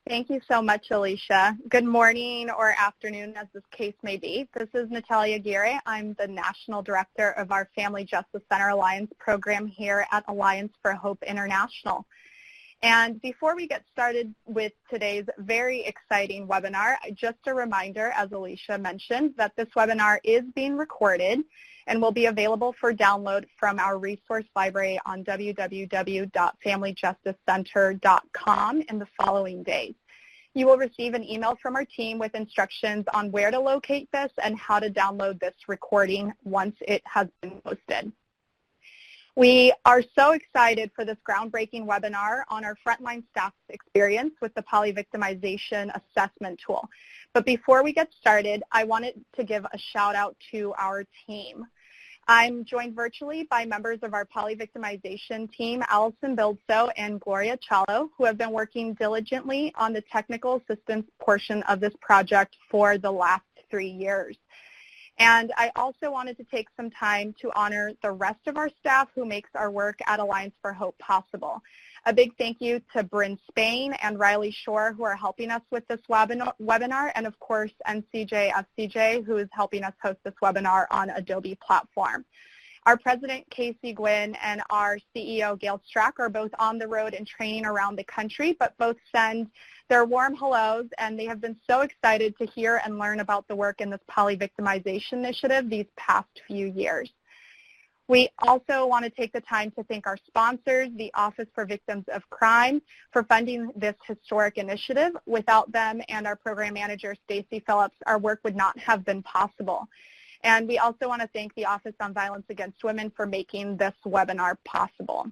Thank you so much, Alicia. Good morning or afternoon, as this case may be. This is Natalia Aguirre. I'm the National Director of our Family Justice Center Alliance program here at Alliance for Hope International. And before we get started with today's very exciting webinar, just a reminder, as Alicia mentioned, that this webinar is being recorded and will be available for download from our resource library on www.familyjusticecenter.com in the following days. You will receive an email from our team with instructions on where to locate this and how to download this recording once it has been posted. We are so excited for this groundbreaking webinar on our frontline staff's experience with the polyvictimization assessment tool. But before we get started, I wanted to give a shout out to our team. I'm joined virtually by members of our polyvictimization team, Allison Bildso and Gloria Chalo, who have been working diligently on the technical assistance portion of this project for the last 3 years. And I also wanted to take some time to honor the rest of our staff who makes our work at Alliance for Hope possible. A big thank you to Bryn Spain and Riley Shore, who are helping us with this webinar, and of course NCJ FCJ, who is helping us host this webinar on Adobe platform. Our President, Casey Gwynn, and our CEO, Gail Strack, are both on the road and training around the country, but both send their warm hellos, and they have been so excited to hear and learn about the work in this polyvictimization initiative these past few years. We also want to take the time to thank our sponsors, the Office for Victims of Crime, for funding this historic initiative. Without them and our program manager, Stacy Phillips, our work would not have been possible. And we also want to thank the Office on Violence Against Women for making this webinar possible.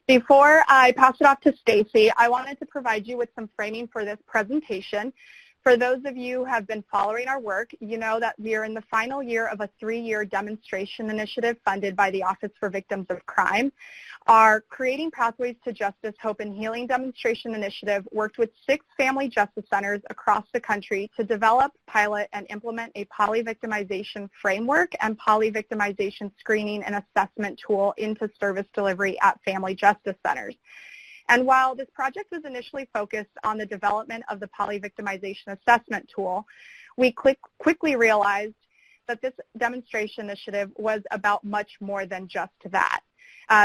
Before I pass it off to Stacy, I wanted to provide you with some framing for this presentation. For those of you who have been following our work, you know that we are in the final year of a 3-year demonstration initiative funded by the Office for Victims of Crime. Our Creating Pathways to Justice, Hope, and Healing demonstration initiative worked with 6 family justice centers across the country to develop, pilot, and implement a polyvictimization framework and polyvictimization screening and assessment tool into service delivery at family justice centers. And while this project was initially focused on the development of the polyvictimization assessment tool, we quickly realized that this demonstration initiative was about much more than just that.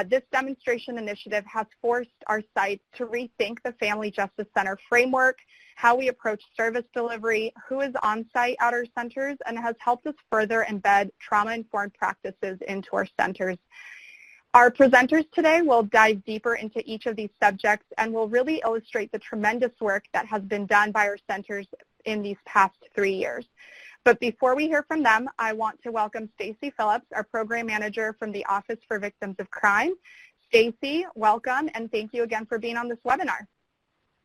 This demonstration initiative has forced our sites to rethink the Family Justice Center framework, how we approach service delivery, who is on site at our centers, and has helped us further embed trauma-informed practices into our centers. Our presenters today will dive deeper into each of these subjects and will really illustrate the tremendous work that has been done by our centers in these past 3 years. But before we hear from them, I want to welcome Stacy Phillips, our program manager from the Office for Victims of Crime. Stacy, welcome, and thank you again for being on this webinar.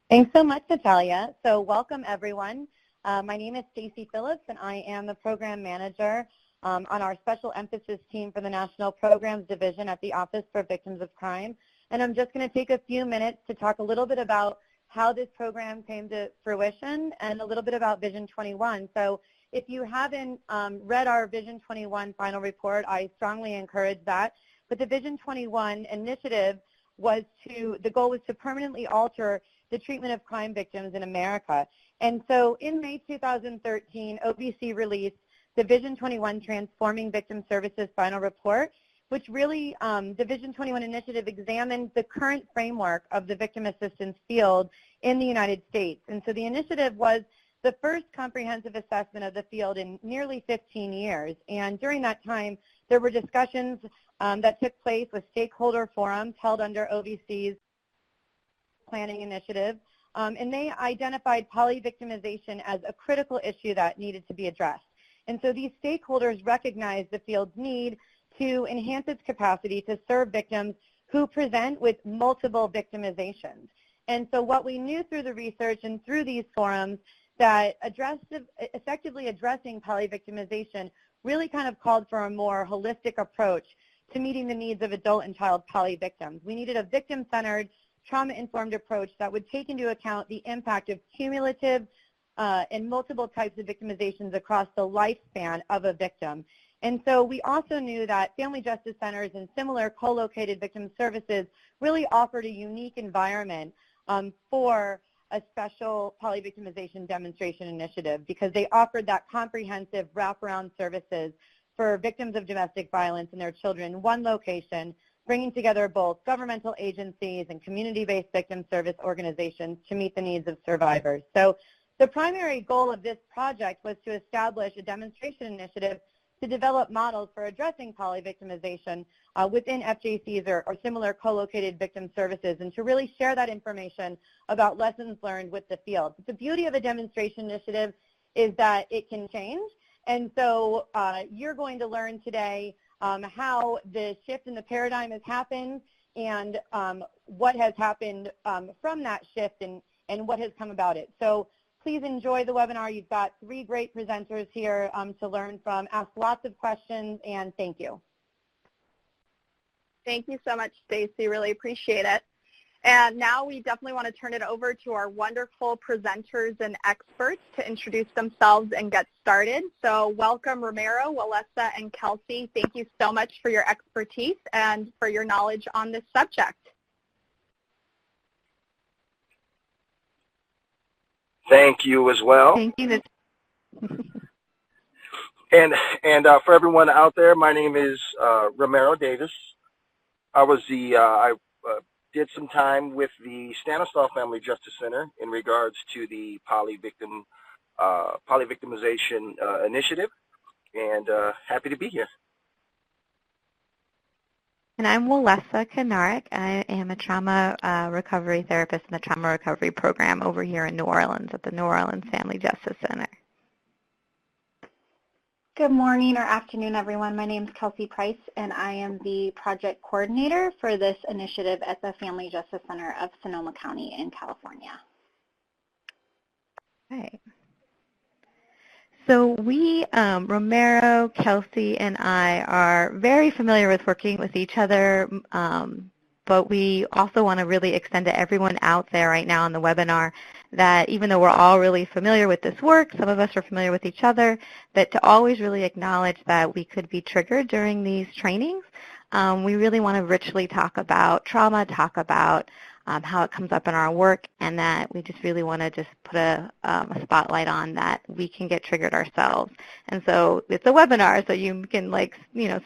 Thanks so much, Natalia. So welcome, everyone. My name is Stacy Phillips, and I am the program manager on our special emphasis team for the National Programs Division at the Office for Victims of Crime. And I'm just going to take a few minutes to talk a little bit about how this program came to fruition and a little bit about Vision 21. So if you haven't read our Vision 21 final report, I strongly encourage that. But the Vision 21 initiative was the goal was to permanently alter the treatment of crime victims in America. And so in May 2013, OVC released the Vision 21 Transforming Victim Services final report, which really, the Vision 21 initiative examined the current framework of the victim assistance field in the United States. And so the initiative was the first comprehensive assessment of the field in nearly 15 years. And during that time, there were discussions that took place with stakeholder forums held under OVC's planning initiative, and they identified polyvictimization as a critical issue that needed to be addressed. And so these stakeholders recognize the field's need to enhance its capacity to serve victims who present with multiple victimizations. And so what we knew through the research and through these forums that effectively addressing polyvictimization really kind of called for a more holistic approach to meeting the needs of adult and child polyvictims. We needed a victim-centered, trauma-informed approach that would take into account the impact of cumulative and multiple types of victimizations across the lifespan of a victim. And so we also knew that family justice centers and similar co-located victim services really offered a unique environment for a special polyvictimization demonstration initiative because they offered that comprehensive wraparound services for victims of domestic violence and their children in one location, bringing together both governmental agencies and community-based victim service organizations to meet the needs of survivors. So the primary goal of this project was to establish a demonstration initiative to develop models for addressing polyvictimization within FJCs or similar co-located victim services, and to really share that information about lessons learned with the field. The beauty of a demonstration initiative is that it can change, and so you're going to learn today how the shift in the paradigm has happened and what has happened from that shift and what has come about it. So please enjoy the webinar. You've got 3 great presenters here to learn from. Ask lots of questions, and thank you. Thank you so much, Stacy. Really appreciate it. And now we definitely want to turn it over to our wonderful presenters and experts to introduce themselves and get started. So welcome, Romero, Walesa, and Kelsey. Thank you so much for your expertise and for your knowledge on this subject. Thank you as well. Thank you. And for everyone out there, my name is Romero Davis. I did some time with the Stanislaw Family Justice Center in regards to the polyvictimization initiative, and happy to be here. And I'm Walesa Kanarek. I am a trauma recovery therapist in the trauma recovery program over here in New Orleans at the New Orleans Family Justice Center. Good morning or afternoon, everyone. My name is Kelsey Price, and I am the project coordinator for this initiative at the Family Justice Center of Sonoma County in California. Okay. So we, Romero, Kelsey, and I are very familiar with working with each other, but we also want to really extend to everyone out there right now on the webinar that even though we're all really familiar with this work, some of us are familiar with each other, that to always really acknowledge that we could be triggered during these trainings. We really want to richly talk about trauma, talk about how it comes up in our work, and that we just really want to just put a spotlight on that we can get triggered ourselves. And so it's a webinar, so you can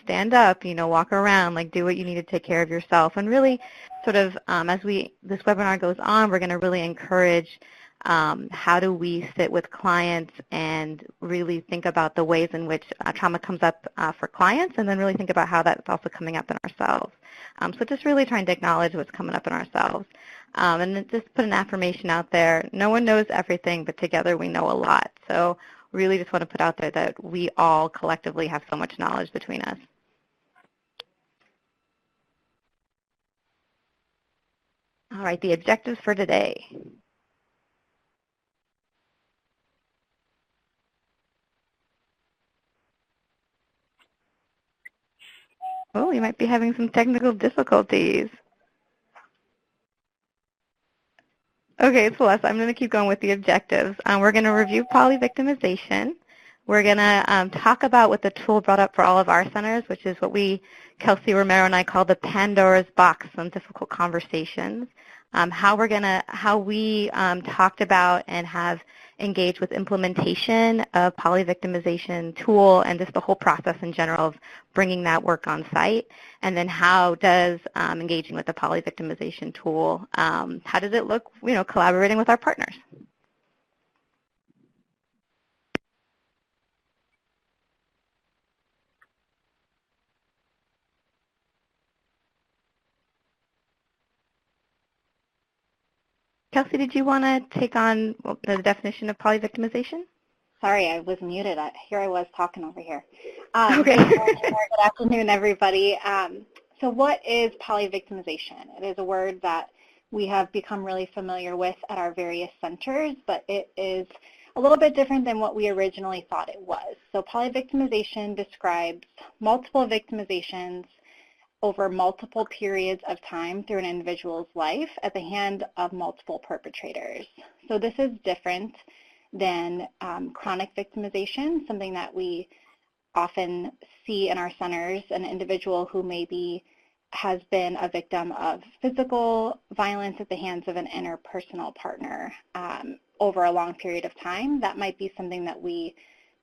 stand up, walk around, do what you need to take care of yourself. And really sort of as this webinar goes on, we're going to really encourage how do we sit with clients and really think about the ways in which trauma comes up for clients, and then really think about how that's also coming up in ourselves. So just really trying to acknowledge what's coming up in ourselves. And then just put an affirmation out there. No one knows everything, but together we know a lot. So really just want to put out there that we all collectively have so much knowledge between us. All right, the objectives for today. Oh, you might be having some technical difficulties. Okay, Celeste, I'm going to keep going with the objectives. We're going to review polyvictimization. We're going to talk about what the tool brought up for all of our centers, which is what Kelsey, Romero, and I call the Pandora's box on difficult conversations. How we talked about and have engaged with implementation of polyvictimization tool and just the whole process in general of bringing that work on site. And then how does engaging with the polyvictimization tool, how does it look, collaborating with our partners? Kelsey, did you want to take on the definition of polyvictimization? Sorry, I was muted. Here I was talking over here. Okay. Good afternoon, everybody. So what is polyvictimization? It is a word that we have become really familiar with at our various centers, but it is a little bit different than what we originally thought it was. So polyvictimization describes multiple victimizations over multiple periods of time through an individual's life at the hand of multiple perpetrators. So this is different than chronic victimization, something that we often see in our centers, an individual who may be has been a victim of physical violence at the hands of an interpersonal partner over a long period of time. That might be something that we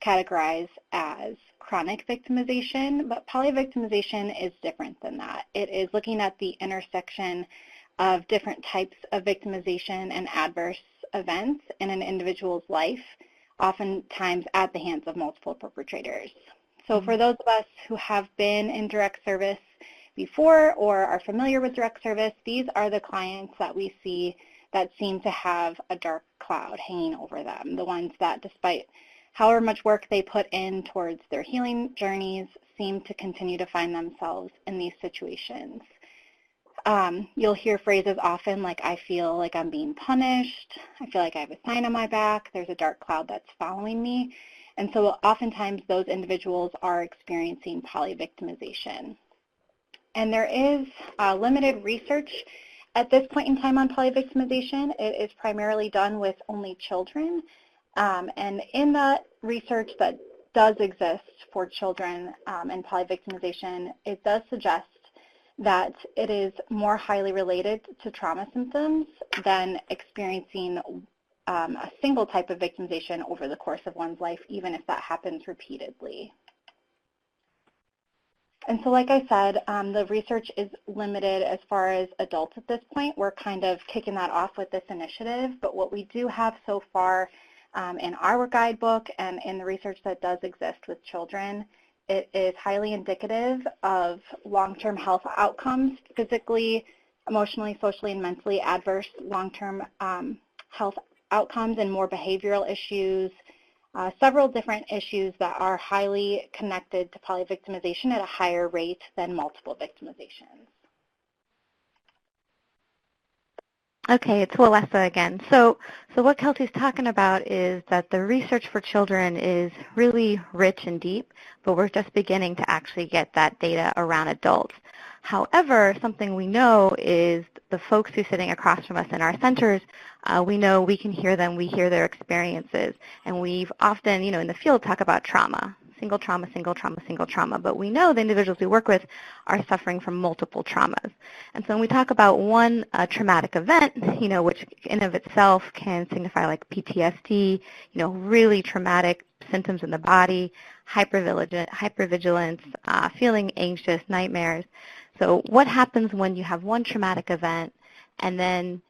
categorize as chronic victimization, but polyvictimization is different than that. It is looking at the intersection of different types of victimization and adverse events in an individual's life, oftentimes at the hands of multiple perpetrators. So for those of us who have been in direct service before or are familiar with direct service, these are the clients that we see that seem to have a dark cloud hanging over them, the ones that despite however much work they put in towards their healing journeys seem to continue to find themselves in these situations. You'll hear phrases often like, I feel like I'm being punished, I feel like I have a sign on my back, there's a dark cloud that's following me. And so oftentimes those individuals are experiencing polyvictimization. And there is limited research at this point in time on polyvictimization. It is primarily done with only children. And in that research that does exist for children and polyvictimization, it does suggest that it is more highly related to trauma symptoms than experiencing a single type of victimization over the course of one's life, even if that happens repeatedly. And so like I said, the research is limited as far as adults at this point. We're kind of kicking that off with this initiative, but what we do have so far in our guidebook and in the research that does exist with children, it is highly indicative of long-term health outcomes, physically, emotionally, socially, and mentally adverse long-term health outcomes and more behavioral issues, several different issues that are highly connected to polyvictimization at a higher rate than multiple victimizations. Okay, it's Walesa again. So what Kelsey's talking about is that the research for children is really rich and deep, but we're just beginning to actually get that data around adults. However, something we know is the folks who are sitting across from us in our centers, we know we can hear them, we hear their experiences, and we've often, in the field talk about trauma. Single trauma, single trauma, single trauma. But we know the individuals we work with are suffering from multiple traumas. And so when we talk about one traumatic event, which in of itself can signify like PTSD, really traumatic symptoms in the body, hypervigilance, feeling anxious, nightmares. So what happens when you have one traumatic event and then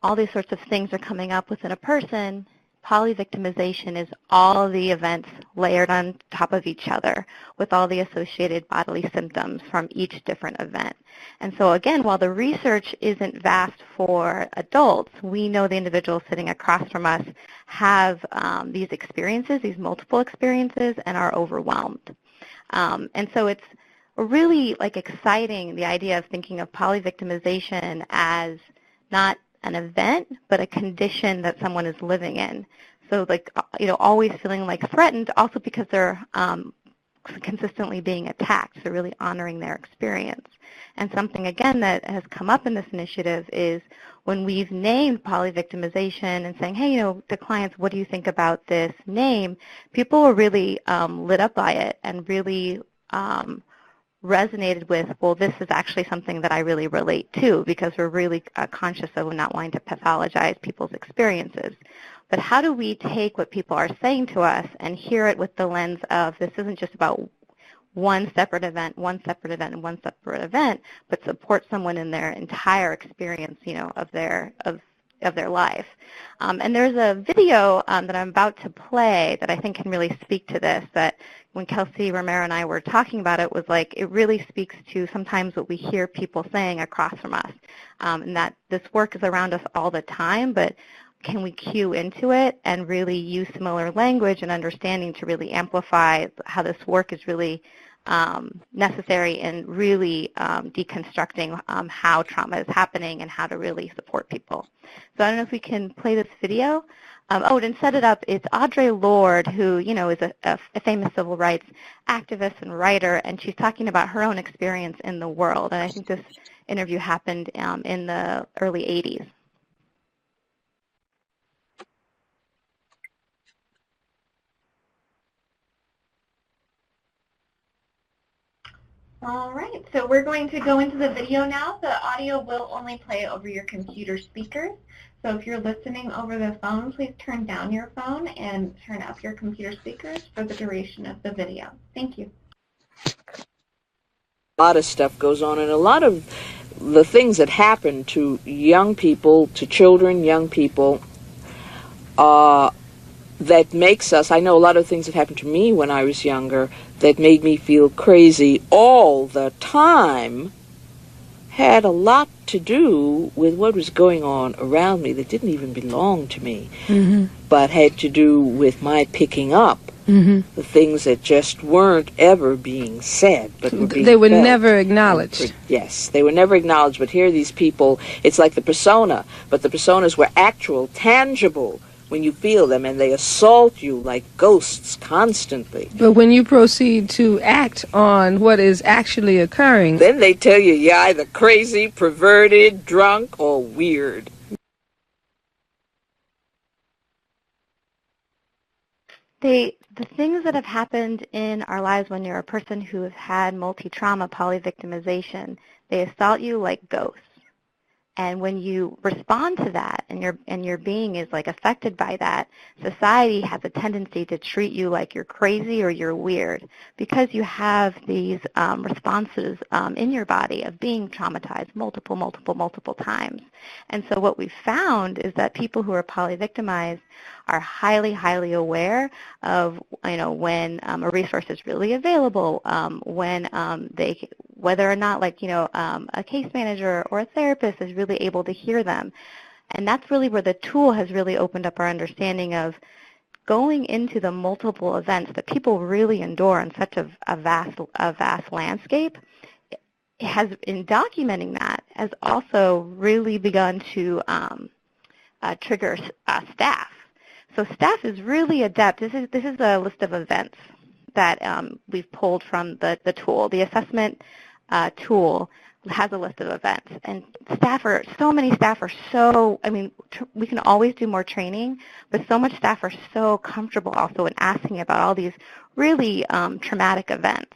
all these sorts of things are coming up within a person? Polyvictimization is all the events layered on top of each other with all the associated bodily symptoms from each different event. And so again, while the research isn't vast for adults, we know the individuals sitting across from us have these experiences, these multiple experiences, and are overwhelmed. And so it's really exciting, the idea of thinking of polyvictimization as not an event, but a condition that someone is living in. So always feeling threatened, also because they're consistently being attacked, so really honoring their experience. And something, again, that has come up in this initiative is when we've named polyvictimization and saying, hey, to clients, what do you think about this name? People were really lit up by it and really resonated with, well, this is actually something that I really relate to, because we're really conscious of not wanting to pathologize people's experiences. But how do we take what people are saying to us and hear it with the lens of this isn't just about one separate event, and one separate event, but support someone in their entire experience, of their life. And there's a video that I'm about to play that I think can really speak to this, that when Kelsey Romero and I were talking about it, was it really speaks to sometimes what we hear people saying across from us, and that this work is around us all the time, but can we cue into it and really use similar language and understanding to really amplify how this work is really necessary in really deconstructing how trauma is happening and how to really support people. So I don't know if we can play this video. And set it up, it's Audre Lorde, who is a famous civil rights activist and writer, and she's talking about her own experience in the world. And I think this interview happened in the early 80s. All right, so we're going to go into the video now. The audio will only play over your computer speakers. So if you're listening over the phone, please turn down your phone and turn up your computer speakers for the duration of the video. Thank you. A lot of stuff goes on, and a lot of the things that happen to young people, to children, young people, that makes us, I know a lot of things that happened to me when I was younger that made me feel crazy all the time, had a lot to do with what was going on around me that didn't even belong to me, but had to do with my picking up the things that just weren't ever being said, but were being They were felt. never acknowledged. Yes, they were never acknowledged, but here these people, it's like the persona, but the personas were actual, tangible, when you feel them, and they assault you like ghosts constantly. But when you proceed to act on what is actually occurring, Then they tell you you're either crazy, perverted, drunk, or weird. The things that have happened in our lives when you're a person who has had multi-trauma polyvictimization, they assault you like ghosts. And when you respond to that and your being is like affected by that, society has a tendency to treat you like you're crazy or you're weird because you have these responses in your body of being traumatized multiple times. And so what we've found is that people who are polyvictimized are highly aware of, when a resource is really available, when whether or not a case manager or a therapist is really able to hear them. And that's really where the tool has really opened up our understanding of going into the multiple events that people really endure in such a vast landscape. It has, in documenting that, has also really begun to trigger staff. So staff is really adept. This is a list of events that we've pulled from the tool. The assessment tool has a list of events, and many staff are so, we can always do more training, but so much staff are so comfortable also in asking about all these really traumatic events,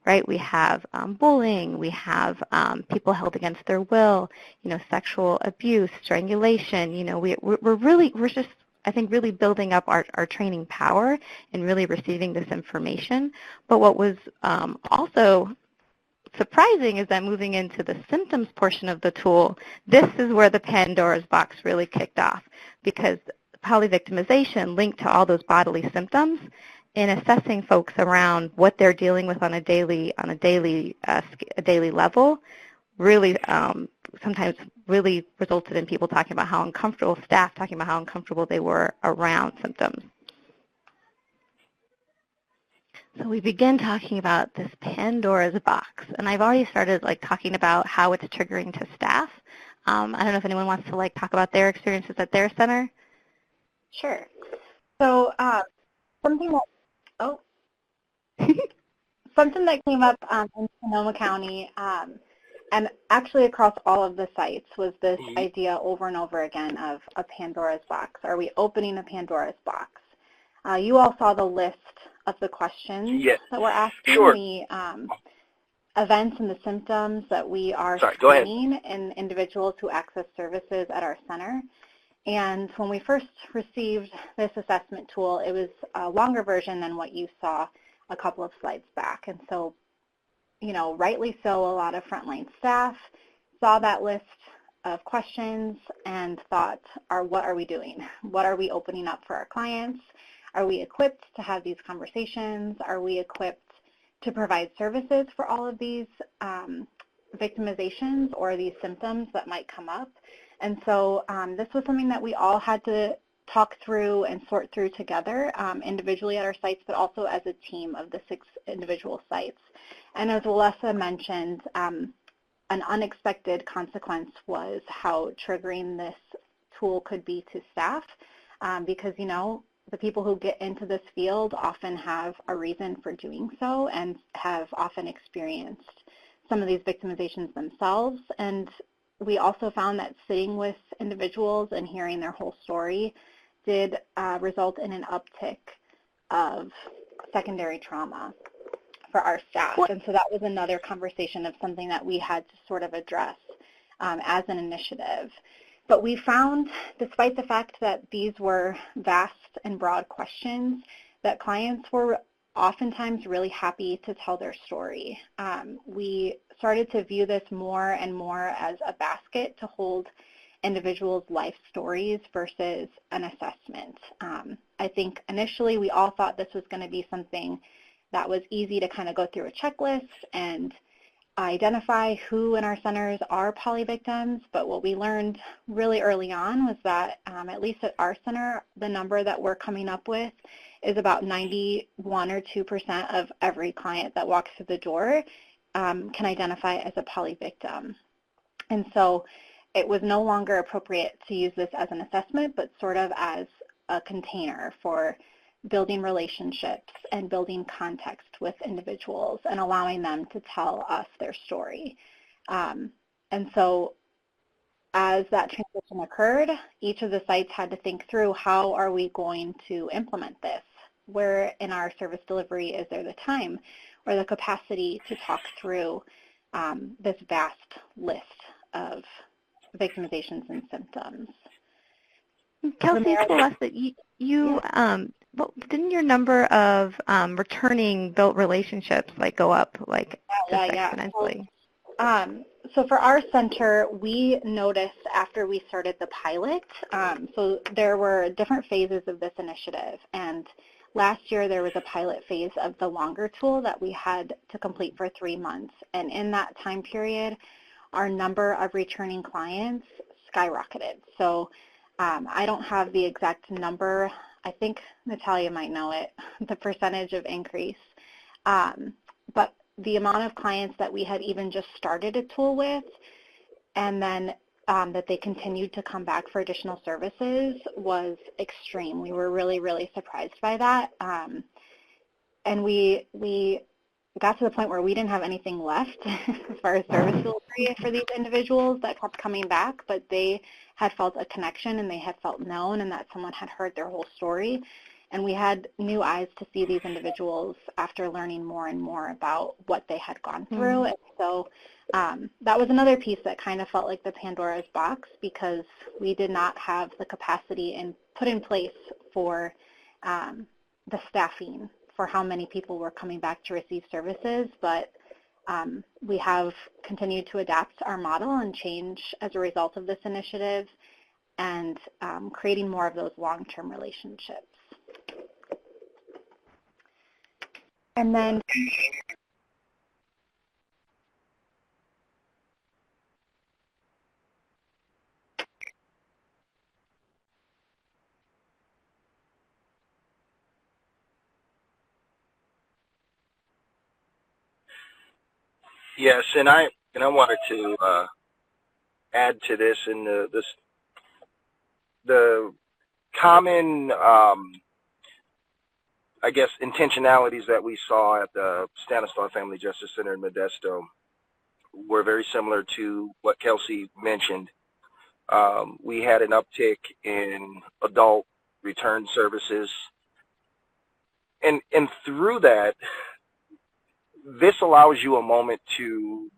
right? We have bullying, we have people held against their will, sexual abuse, strangulation, we're just, I think, really building up our training power and really receiving this information. But what was also surprising is that moving into the symptoms portion of the tool, this is where the Pandora's box really kicked off, because polyvictimization linked to all those bodily symptoms in assessing folks around what they're dealing with on a daily level really sometimes really resulted in people talking about how uncomfortable, staff talking about how uncomfortable they were around symptoms. So we begin talking about this Pandora's box, and I've already started talking about how it's triggering to staff. I don't know if anyone wants to talk about their experiences at their center. Sure. So something that came up in Sonoma County and actually across all of the sites was this idea over and over again of a Pandora's box. Are we opening a Pandora's box? You all saw the list of the questions that we're asking, the events and the symptoms that we are screening in individuals who access services at our center. And when we first received this assessment tool, it was a longer version than what you saw a couple of slides back. And so, rightly so, a lot of frontline staff saw that list of questions and thought, what are we doing? What are we opening up for our clients? Are we equipped to have these conversations? Are we equipped to provide services for all of these victimizations or these symptoms that might come up? And so this was something that we all had to talk through and sort through together, individually at our sites, but also as a team of the 6 individual sites. And as Alessa mentioned, an unexpected consequence was how triggering this tool could be to staff, because, the people who get into this field often have a reason for doing so and have often experienced some of these victimizations themselves. And we also found that sitting with individuals and hearing their whole story did result in an uptick of secondary trauma for our staff. And so that was another conversation of something that we had to sort of address as an initiative. But we found, despite the fact that these were vast and broad questions, that clients were oftentimes really happy to tell their story. We started to view this more and more as a basket to hold individuals' life stories versus an assessment. I think initially we all thought this was going to be something that was easy to kind of go through a checklist and identify who in our centers are poly victims, but what we learned really early on was that, at least at our center, the number that we're coming up with is about 91 or 2% of every client that walks through the door can identify as a poly victim. And so it was no longer appropriate to use this as an assessment, but sort of as a container for building relationships and building context with individuals and allowing them to tell us their story. And so as that transition occurred, each of the sites had to think through, how are we going to implement this? Where in our service delivery is there the time or the capacity to talk through this vast list of victimizations and symptoms? Kelsey, Celeste, didn't your number of returning built relationships go up exponentially? So for our center, we noticed after we started the pilot, so there were different phases of this initiative, and last year there was a pilot phase of the longer tool that we had to complete for 3 months, and in that time period, our number of returning clients skyrocketed. So I don't have the exact number. I think Natalia might know it, the percentage of increase. But the amount of clients that we had even just started a tool with, and then that they continued to come back for additional services, was extreme. We were really, really surprised by that. And we got to the point where we didn't have anything left as far as service delivery for these individuals that kept coming back, but they had felt a connection and they had felt known and that someone had heard their whole story. And we had new eyes to see these individuals after learning more and more about what they had gone through. And so that was another piece that kind of felt like the Pandora's box, because we did not have the capacity and put in place for the staffing for how many people were coming back to receive services, but we have continued to adapt our model and change as a result of this initiative, and creating more of those long-term relationships. And then yes, and I wanted to add to this, and the common I guess intentionalities that we saw at the Stanislaus Family Justice Center in Modesto were very similar to what Kelsey mentioned. We had an uptick in adult return services, and through that, this allows you a moment to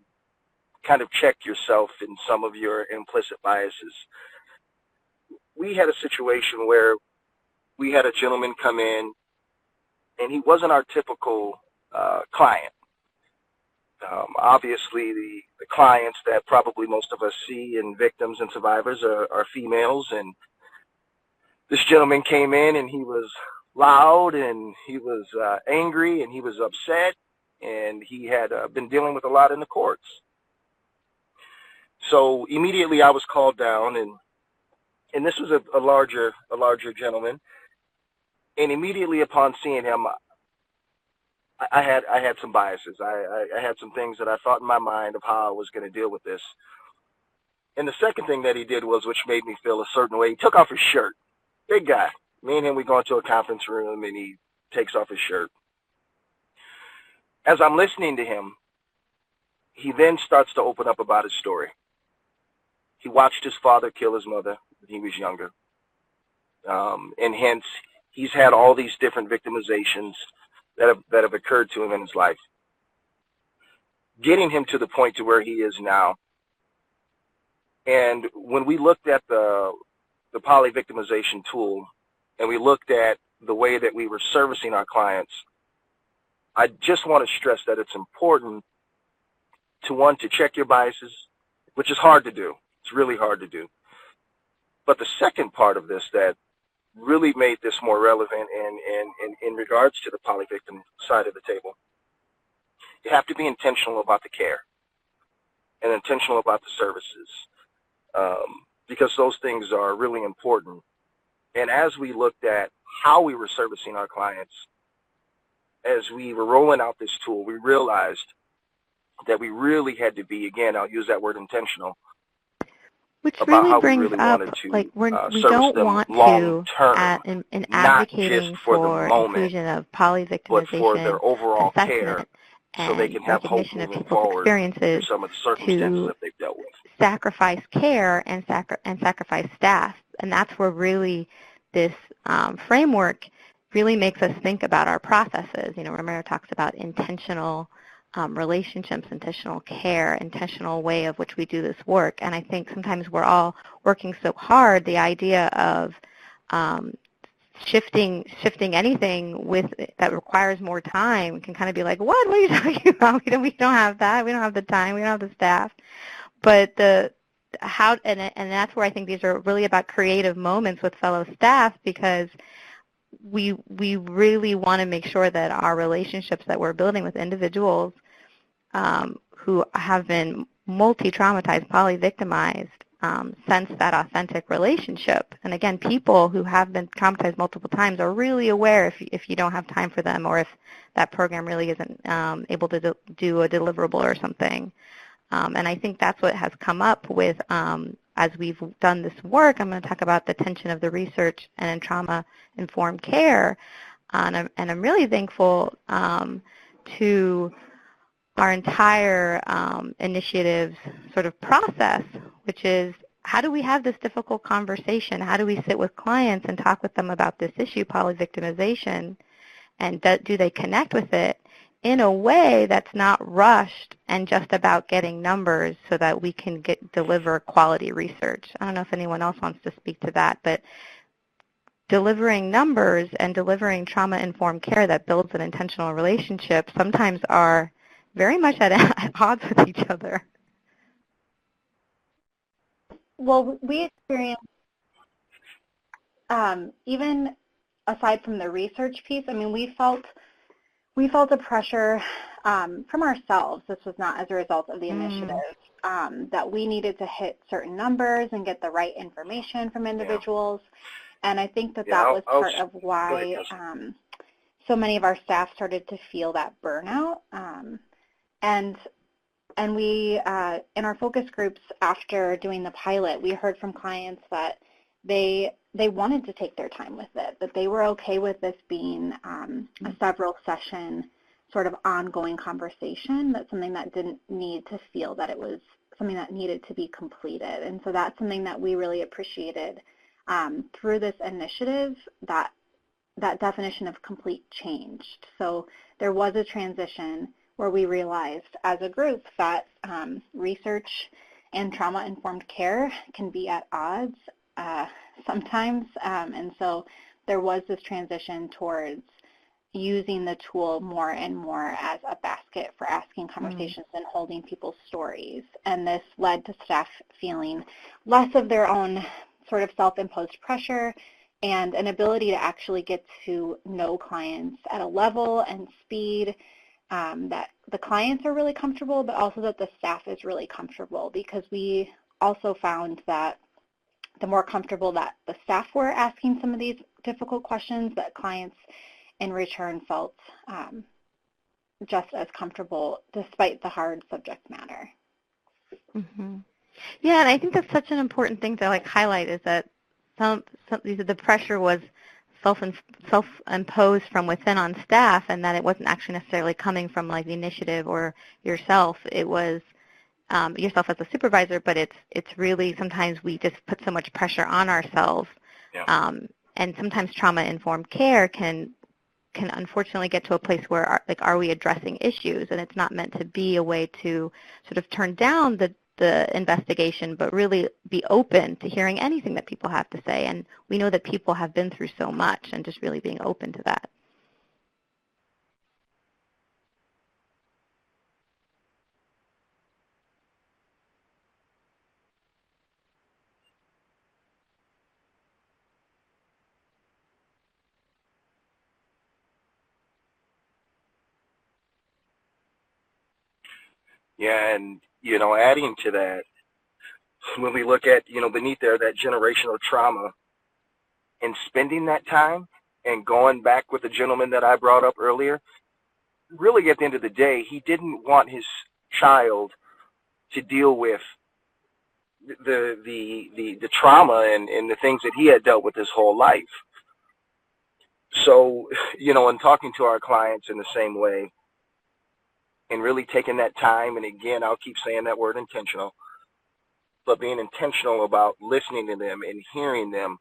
kind of check yourself in some of your implicit biases. We had a situation where we had a gentleman come in, and he wasn't our typical client. Obviously, the clients that probably most of us see in victims and survivors are females, and this gentleman came in and he was loud, and he was angry, and he was upset, and he had been dealing with a lot in the courts. So immediately I was called down, and this was a larger gentleman. And immediately upon seeing him, I had some biases. I had some things that I thought in my mind of how I was going to deal with this. And the second thing that he did was, which made me feel a certain way, he took off his shirt. Big guy. Me and him, we go into a conference room, and he takes off his shirt. As I'm listening to him, he then starts to open up about his story. He watched his father kill his mother when he was younger. And hence, he's had all these different victimizations that have occurred to him in his life. getting him to the point to where he is now. And when we looked at the poly-victimization tool, and we looked at the way that we were servicing our clients, I just want to stress that it's important to check your biases, which is hard to do. It's really hard to do. But the second part of this that really made this more relevant in regards to the poly-victim side of the table, you have to be intentional about the care and intentional about the services, because those things are really important. And as we looked at how we were servicing our clients, as we were rolling out this tool, we realized that we really had to be, again, I'll use that word, intentional, which about really how brings we really up, wanted to like, we service don't them want long to, term, in not advocating just for the for moment, inclusion of but for poly-victimization their overall care, assessment so they and can have hope recognition of moving people's forward through experiences some of the circumstances to that they've dealt with. sacrifice care and sacrifice staff. And that's where really this framework really makes us think about our processes. You know, Romero talks about intentional relationships, intentional care, intentional way of which we do this work. And I think sometimes we're all working so hard, the idea of shifting anything that requires more time can kind of be like, what are you talking about? We don't have that. We don't have the time. We don't have the staff. But and that's where I think these are really about creative moments with fellow staff, because we really want to make sure that our relationships that we're building with individuals who have been multi-traumatized, poly-victimized, sense that authentic relationship. And again, people who have been traumatized multiple times are really aware if you don't have time for them, or if that program really isn't able to do a deliverable or something. And I think that's what has come up with, as we've done this work. I'm going to talk about the tension of the research and in trauma-informed care. And I'm really thankful to our entire initiative's sort of process, which is, how do we have this difficult conversation? How do we sit with clients and talk with them about this issue, poly-victimization, and do they connect with it in a way that's not rushed and just about getting numbers so that we can deliver quality research? I don't know if anyone else wants to speak to that, but delivering numbers and delivering trauma-informed care that builds an intentional relationship sometimes are very much at odds with each other. Well, we experienced, even aside from the research piece, I mean, we felt a pressure from ourselves. This was not as a result of the initiative, that we needed to hit certain numbers and get the right information from individuals. Yeah. And I think that was part of why so many of our staff started to feel that burnout. And we, in our focus groups after doing the pilot, we heard from clients that they wanted to take their time with it, that they were okay with this being a several session sort of ongoing conversation. That's something that didn't need to feel that it was something that needed to be completed. And so that's something that we really appreciated through this initiative, that definition of complete changed. So there was a transition where we realized as a group that research and trauma-informed care can be at odds sometimes, and so there was this transition towards using the tool more and more as a basket for asking conversations and holding people's stories. And this led to staff feeling less of their own sort of self-imposed pressure and an ability to actually get to know clients at a level and speed that the clients are really comfortable, but also that the staff is really comfortable, because we also found that the more comfortable that the staff were asking some of these difficult questions, that clients in return felt just as comfortable despite the hard subject matter. Mm-hmm. Yeah, and I think that's such an important thing to highlight, is that the pressure was self-imposed from within on staff, and that it wasn't actually necessarily coming from the initiative or yourself. It was yourself as a supervisor, but it's really sometimes we just put so much pressure on ourselves. Yeah. And sometimes trauma-informed care can can unfortunately get to a place where, are we addressing issues? And it's not meant to be a way to sort of turn down the investigation, but really be open to hearing anything that people have to say. And we know that people have been through so much, and just really being open to that. Yeah, and adding to that, when we look at beneath there that generational trauma, and spending that time and going back with the gentleman that I brought up earlier, really at the end of the day, he didn't want his child to deal with the trauma and the things that he had dealt with his whole life. So, in talking to our clients in the same way, and really taking that time, and again, I'll keep saying that word intentional, but being intentional about listening to them and hearing them,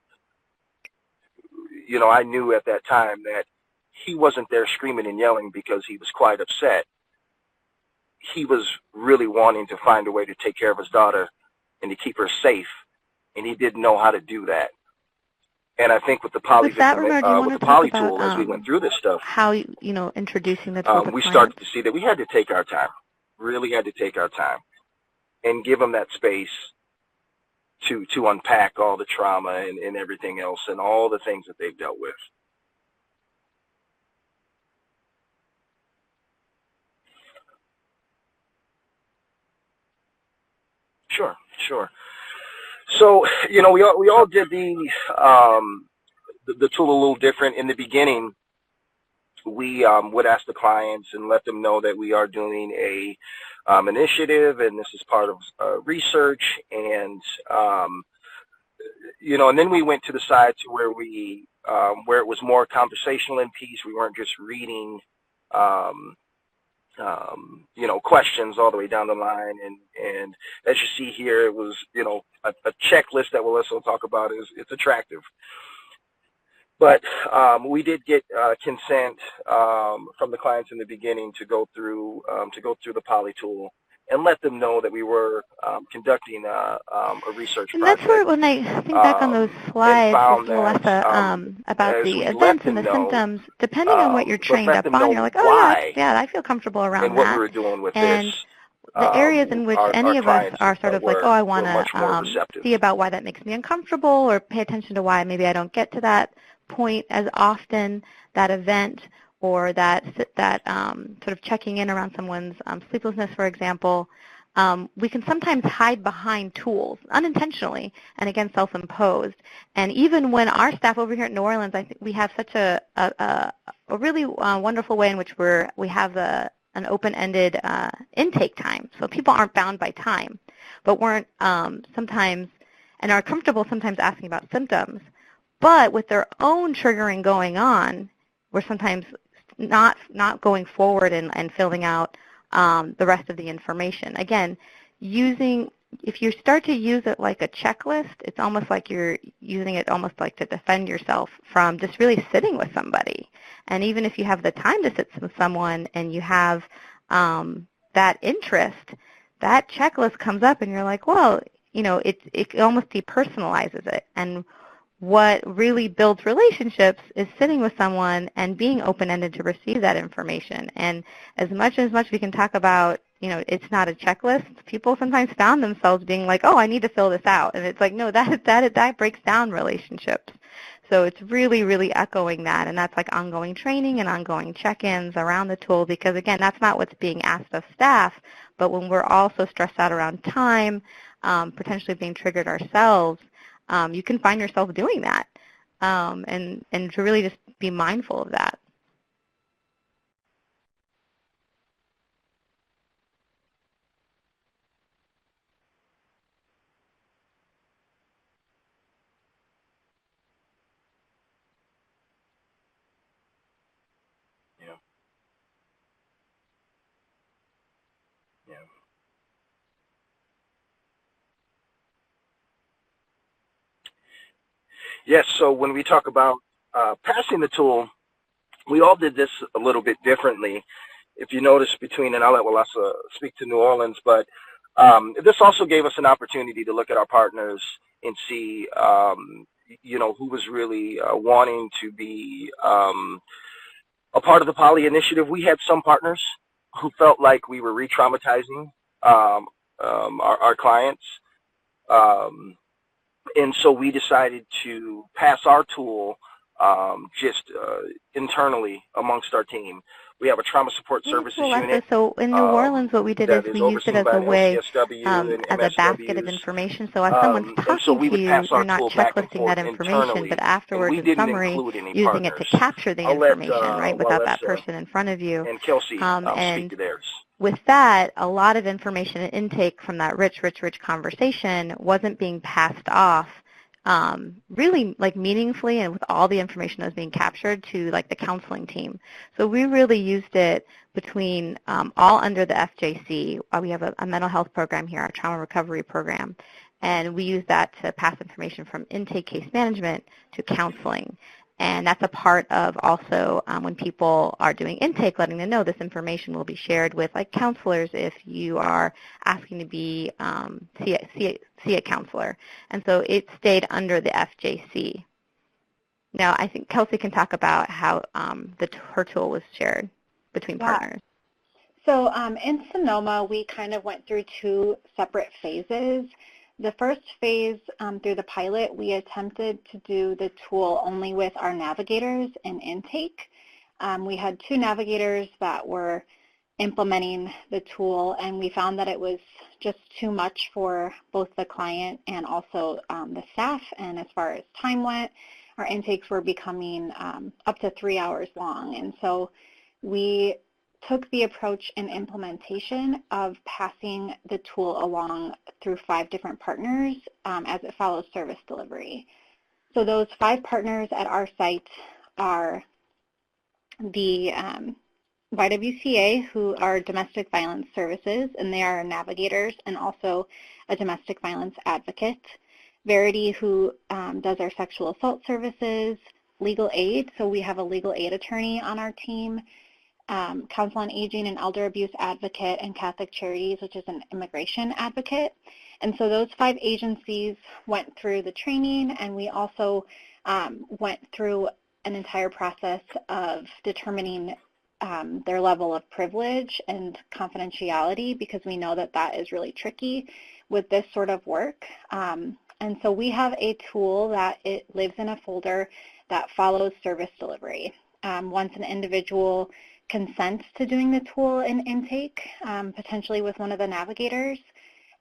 I knew at that time that he wasn't there screaming and yelling because he was quite upset. He was really wanting to find a way to take care of his daughter and to keep her safe, and he didn't know how to do that. And I think with the poly tool, as we went through this stuff, how introducing the tool, we started to see that we had to take our time, really had to take our time, and give them that space to unpack all the trauma and everything else and all the things that they've dealt with. Sure. So, we all did the tool a little different. In the beginning, we would ask the clients and let them know that we are doing a initiative, and this is part of research, and and then we went to the side to where we where it was more conversational in piece. We weren't just reading questions all the way down the line, and as you see here, it was a checklist that we'll also talk about. It's attractive. But we did get consent from the clients in the beginning to go through the poly tool and let them know that we were conducting a research project. And that's where, when I think back on those slides, Melissa, about the events and the symptoms, depending on what you're trained up on, you're like, oh, yeah, I feel comfortable around and what that. we were doing with and this. The areas in which any of us are sort of like, oh, I want to see about why that makes me uncomfortable, or pay attention to why maybe I don't get to that point as often, that event, or that sort of checking in around someone's sleeplessness, for example. We can sometimes hide behind tools unintentionally, and again, self-imposed. And even when our staff over here at New Orleans, I think we have such a really wonderful way in which we have an open-ended intake time. So people aren't bound by time, but weren't sometimes, and are comfortable sometimes asking about symptoms. But with their own triggering going on, we're sometimes not going forward and filling out the rest of the information. Again, if you start to use it like a checklist, it's almost like you're using it almost like to defend yourself from just really sitting with somebody. And even if you have the time to sit with someone and you have that interest, that checklist comes up and you're like, well, it almost depersonalizes it. And what really builds relationships is sitting with someone and being open-ended to receive that information. And as much we can talk about, it's not a checklist, people sometimes found themselves being like, oh, I need to fill this out. And it's like, no, that breaks down relationships. So it's really, really echoing that. And that's like ongoing training and ongoing check-ins around the tool, because, again, that's not what's being asked of staff. But when we're also stressed out around time, potentially being triggered ourselves, you can find yourself doing that, and to really just be mindful of that. Yeah. Yeah. Yes, so when we talk about passing the tool, we all did this a little bit differently. If you notice between, and I'll let Walesa speak to New Orleans, but this also gave us an opportunity to look at our partners and see, who was really wanting to be a part of the Poly Initiative. We had some partners who felt like we were re-traumatizing our clients. And so we decided to pass our tool just internally amongst our team. We have a trauma support services unit. So in New Orleans, what we did is we used it as a way, as a basket of information. So as someone's talking to you, you're not checklisting that information, but afterwards in summary, using it to capture the information, right, without that person in front of you. And Kelsey speak to theirs. With that, a lot of information and intake from that rich conversation wasn't being passed off really like meaningfully and with all the information that was being captured to like the counseling team. So we really used it between all under the FJC. We have a mental health program here, our trauma recovery program, and we use that to pass information from intake case management to counseling. And that's a part of also when people are doing intake, letting them know this information will be shared with like counselors if you are asking to be see a counselor. And so it stayed under the FJC. Now I think Kelsey can talk about how her tool was shared between partners. So in Sonoma, we kind of went through two separate phases. The first phase through the pilot, we attempted to do the tool only with our navigators in intake. We had 2 navigators that were implementing the tool, and we found that it was just too much for both the client and also the staff. And as far as time went, our intakes were becoming up to 3 hours long. And so we took the approach and implementation of passing the tool along through 5 different partners as it follows service delivery. So those 5 partners at our site are the YWCA, who are domestic violence services, and they are navigators and also a domestic violence advocate. Verity, who does our sexual assault services. Legal aid, so we have a legal aid attorney on our team. Council on Aging and Elder Abuse Advocate, and Catholic Charities, which is an immigration advocate. And so those 5 agencies went through the training, and we also went through an entire process of determining their level of privilege and confidentiality, because we know that that is really tricky with this sort of work. And so we have a tool that it lives in a folder that follows service delivery. Once an individual consents to doing the tool in intake, potentially with one of the navigators,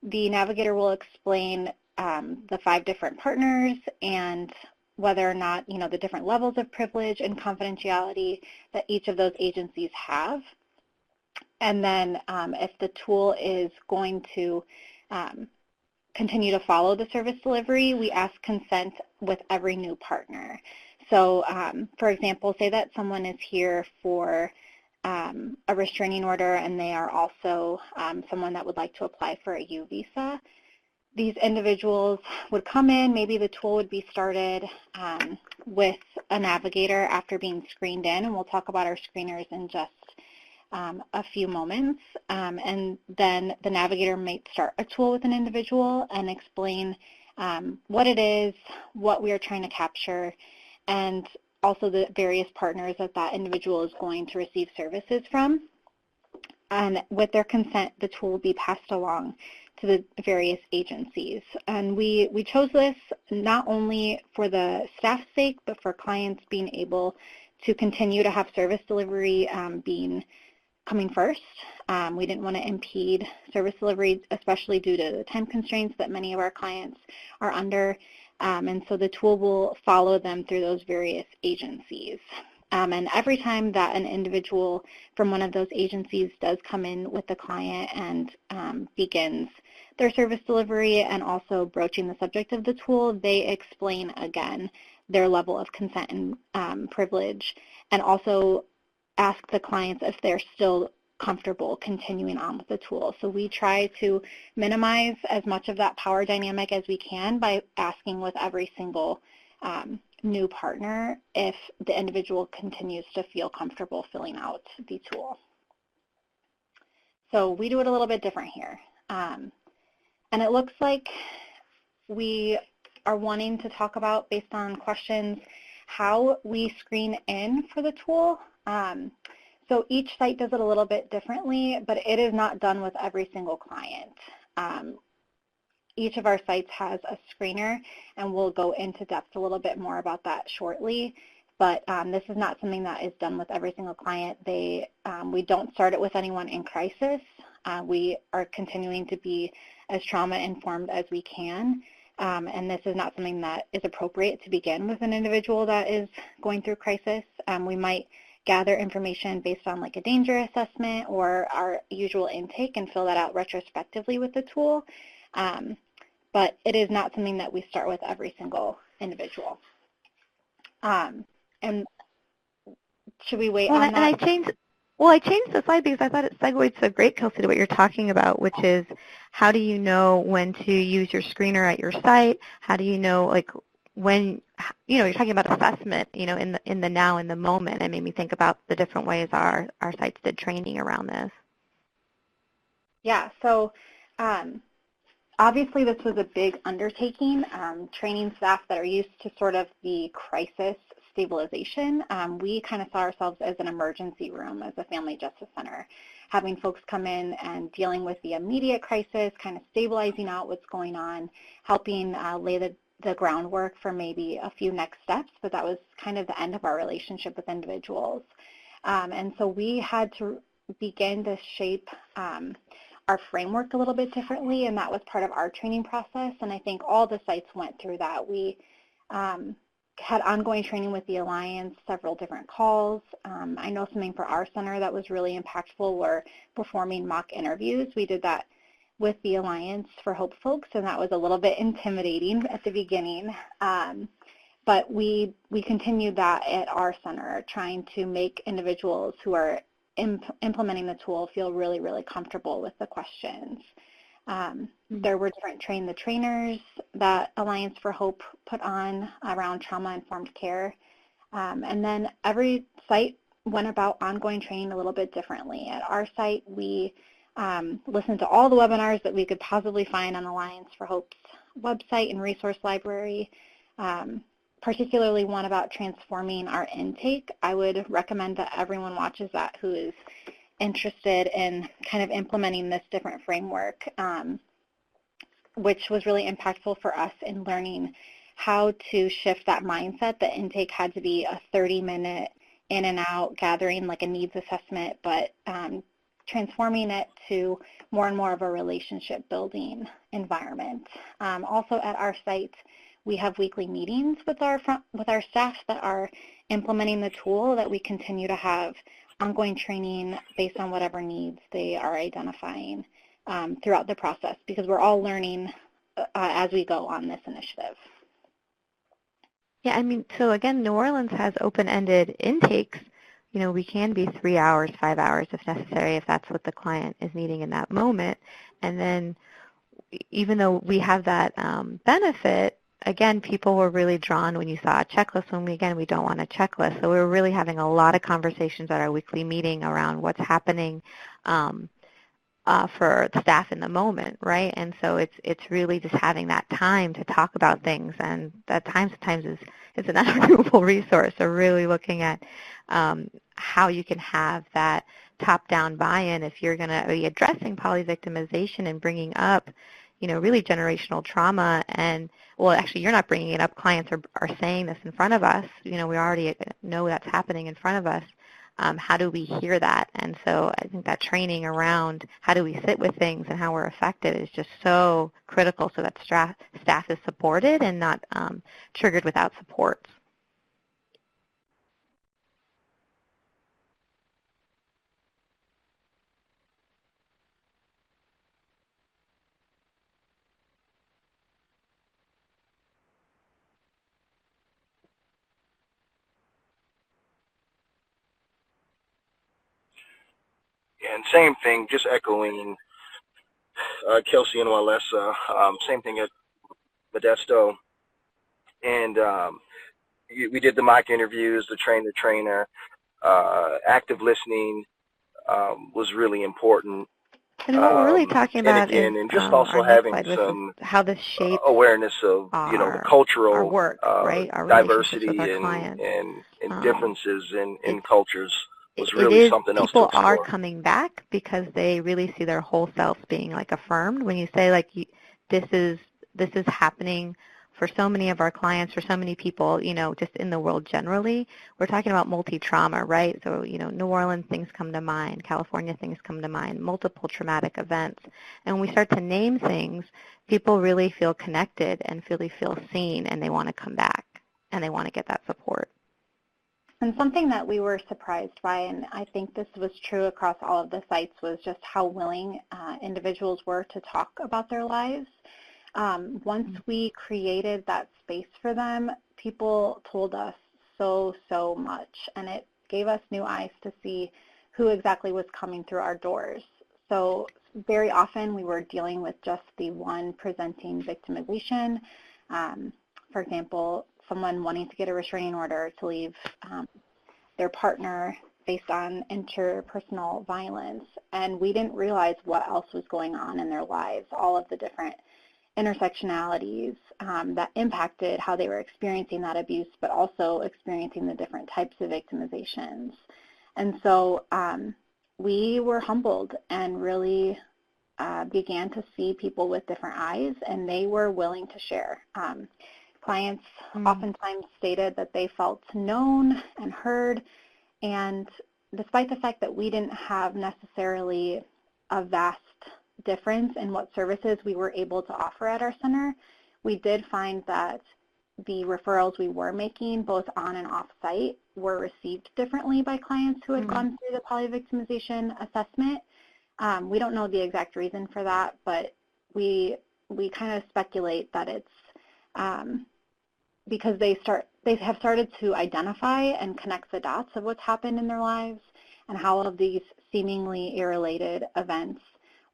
the navigator will explain the 5 different partners and whether or not, the different levels of privilege and confidentiality that each of those agencies have. And then if the tool is going to continue to follow the service delivery, we ask consent with every new partner. So, for example, say that someone is here for a restraining order and they are also someone that would like to apply for a U visa. These individuals would come in, maybe the tool would be started with a navigator after being screened in, and we'll talk about our screeners in just a few moments. And then the navigator might start a tool with an individual and explain what it is, what we are trying to capture, and also the various partners that that individual is going to receive services from. And with their consent, the tool will be passed along to the various agencies. And we chose this not only for the staff's sake, but for clients being able to continue to have service delivery coming first. We didn't want to impede service delivery, especially due to the time constraints that many of our clients are under. And so the tool will follow them through those various agencies. And every time that an individual from one of those agencies does come in with the client and begins their service delivery and also broaching the subject of the tool, they explain again their level of consent and privilege, and also ask the clients if they're still comfortable continuing on with the tool. So we try to minimize as much of that power dynamic as we can by asking with every single new partner if the individual continues to feel comfortable filling out the tool. So we do it a little bit different here. And it looks like we are wanting to talk about, based on questions, how we screen in for the tool. So each site does it a little bit differently, but it is not done with every single client. Each of our sites has a screener, and we'll go into depth a little bit more about that shortly. But this is not something that is done with every single client. We don't start it with anyone in crisis. We are continuing to be as trauma-informed as we can. And this is not something that is appropriate to begin with an individual that is going through crisis. We might gather information based on like a danger assessment or our usual intake and fill that out retrospectively with the tool. But it is not something that we start with every single individual. And should we wait on that? And I changed the slide because I thought it segued so great, Kelsey, to what you're talking about, which is how do you know when to use your screener at your site? How do you know, like, when, you're talking about assessment, in the now, in the moment. It made me think about the different ways our sites did training around this. Yeah, so obviously this was a big undertaking. Training staff that are used to sort of the crisis stabilization, we kind of saw ourselves as an emergency room as a family justice center, having folks come in and dealing with the immediate crisis, kind of stabilizing out what's going on, helping lay the groundwork for maybe a few next steps, but that was kind of the end of our relationship with individuals. And so we had to begin to shape our framework a little bit differently, and that was part of our training process, and I think all the sites went through that. We had ongoing training with the Alliance, several different calls. I know something for our center that was really impactful were performing mock interviews. We did that with the Alliance for Hope folks, and that was a little bit intimidating at the beginning. But we continued that at our center, trying to make individuals who are implementing the tool feel really, really comfortable with the questions. There were different train the trainers that Alliance for Hope put on around trauma-informed care. And then every site went about ongoing training a little bit differently. At our site, we listened to all the webinars that we could possibly find on Alliance for Hope's website and resource library, particularly one about transforming our intake. I would recommend that everyone watches that who is interested in kind of implementing this different framework, which was really impactful for us in learning how to shift that mindset that intake had to be a 30-minute in and out gathering, like a needs assessment, but transforming it to more and more of a relationship building environment. Also at our site, we have weekly meetings with our staff that are implementing the tool, that we continue to have ongoing training based on whatever needs they are identifying throughout the process, because we're all learning as we go on this initiative. Yeah, I mean, so again, New Orleans has open-ended intakes. We can be 3 hours, 5 hours if necessary, if that's what the client is needing in that moment. And then even though we have that benefit, again, people were really drawn when you saw a checklist. When we don't want a checklist. So we were really having a lot of conversations at our weekly meeting around what's happening for staff in the moment, right? And so it's really just having that time to talk about things, and that time sometimes is an unrenewable resource. So really looking at how you can have that top-down buy-in if you're going to be addressing polyvictimization and bringing up really generational trauma. And, well, actually, you're not bringing it up. Clients are saying this in front of us. We already know that's happening in front of us. How do we hear that? And so I think that training around how do we sit with things and how we're effective is just so critical, so that staff is supported and not triggered without supports. And same thing, just echoing Kelsey and Walesa, same thing at Modesto. And we did the mock interviews, the train the trainer, active listening was really important. And what we're really talking about again, is and just also having some how this shapes awareness of the cultural our work, right? Our diversity with our and differences in cultures was really something else to explore. explore. People are coming back because they really see their whole selves being like affirmed. When you say like this is happening for so many of our clients, for so many people, just in the world generally, we're talking about multi-trauma, right? So, New Orleans things come to mind, California things come to mind, multiple traumatic events. And when we start to name things, people really feel connected and really feel seen, and they want to come back, and they want to get that support. And something that we were surprised by, and I think this was true across all of the sites, was just how willing individuals were to talk about their lives. Once we created that space for them, people told us so much, and it gave us new eyes to see who exactly was coming through our doors. So very often we were dealing with just the one presenting victimization. For example, someone wanting to get a restraining order to leave their partner based on interpersonal violence, and we didn't realize what else was going on in their lives, all of the different intersectionalities that impacted how they were experiencing that abuse, but also experiencing the different types of victimizations. And so we were humbled and really began to see people with different eyes, and they were willing to share. Clients oftentimes stated that they felt known and heard, and despite the fact that we didn't have necessarily a vast difference in what services we were able to offer at our center, we did find that the referrals we were making, both on and off site, were received differently by clients who had gone through the polyvictimization assessment. We don't know the exact reason for that, but we kind of speculate that it's because they have started to identify and connect the dots of what's happened in their lives and how all of these seemingly irrelated events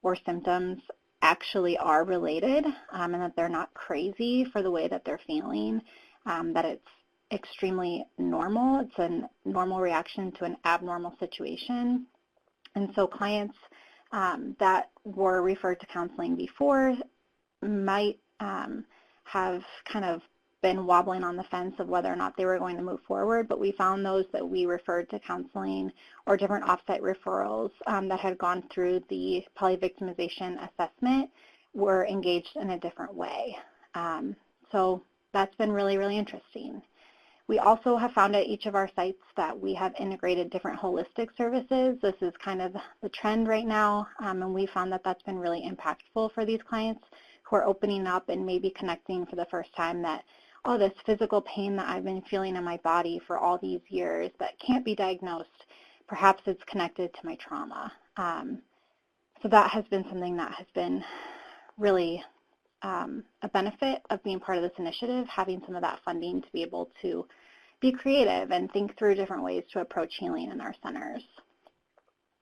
or symptoms actually are related, and that they're not crazy for the way that they're feeling, that it's extremely normal. It's a normal reaction to an abnormal situation. And so clients that were referred to counseling before might have kind of been wobbling on the fence of whether or not they were going to move forward, but we found those that we referred to counseling or different offsite referrals that had gone through the polyvictimization assessment were engaged in a different way. So that's been really, really interesting. We also have found at each of our sites that we have integrated different holistic services. This is kind of the trend right now, and we found that that's been really impactful for these clients who are opening up and maybe connecting for the first time that, oh, this physical pain that I've been feeling in my body for all these years that can't be diagnosed, perhaps it's connected to my trauma. So that has been something that has been really a benefit of being part of this initiative, having some of that funding to be able to be creative and think through different ways to approach healing in our centers.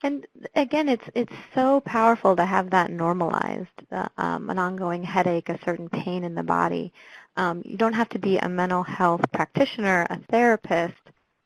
And again, it's so powerful to have that normalized, an ongoing headache, a certain pain in the body. You don't have to be a mental health practitioner, a therapist,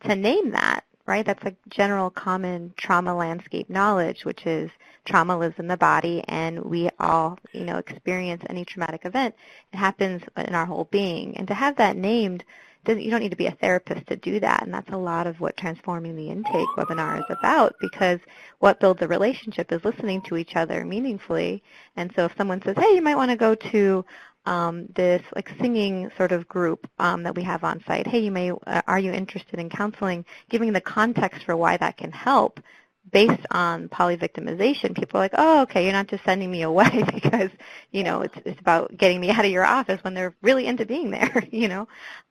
to name that, right? That's like general common trauma landscape knowledge, which is trauma lives in the body, and we all, experience any traumatic event. It happens in our whole being. And to have that named, you don't need to be a therapist to do that, and that's a lot of what Transforming the Intake webinar is about, because what builds a relationship is listening to each other meaningfully. And so if someone says, hey, you might want to go to this like singing sort of group that we have on site, hey, are you interested in counseling, giving the context for why that can help based on polyvictimization, people are like, oh, okay, you're not just sending me away because, it's about getting me out of your office when they're really into being there,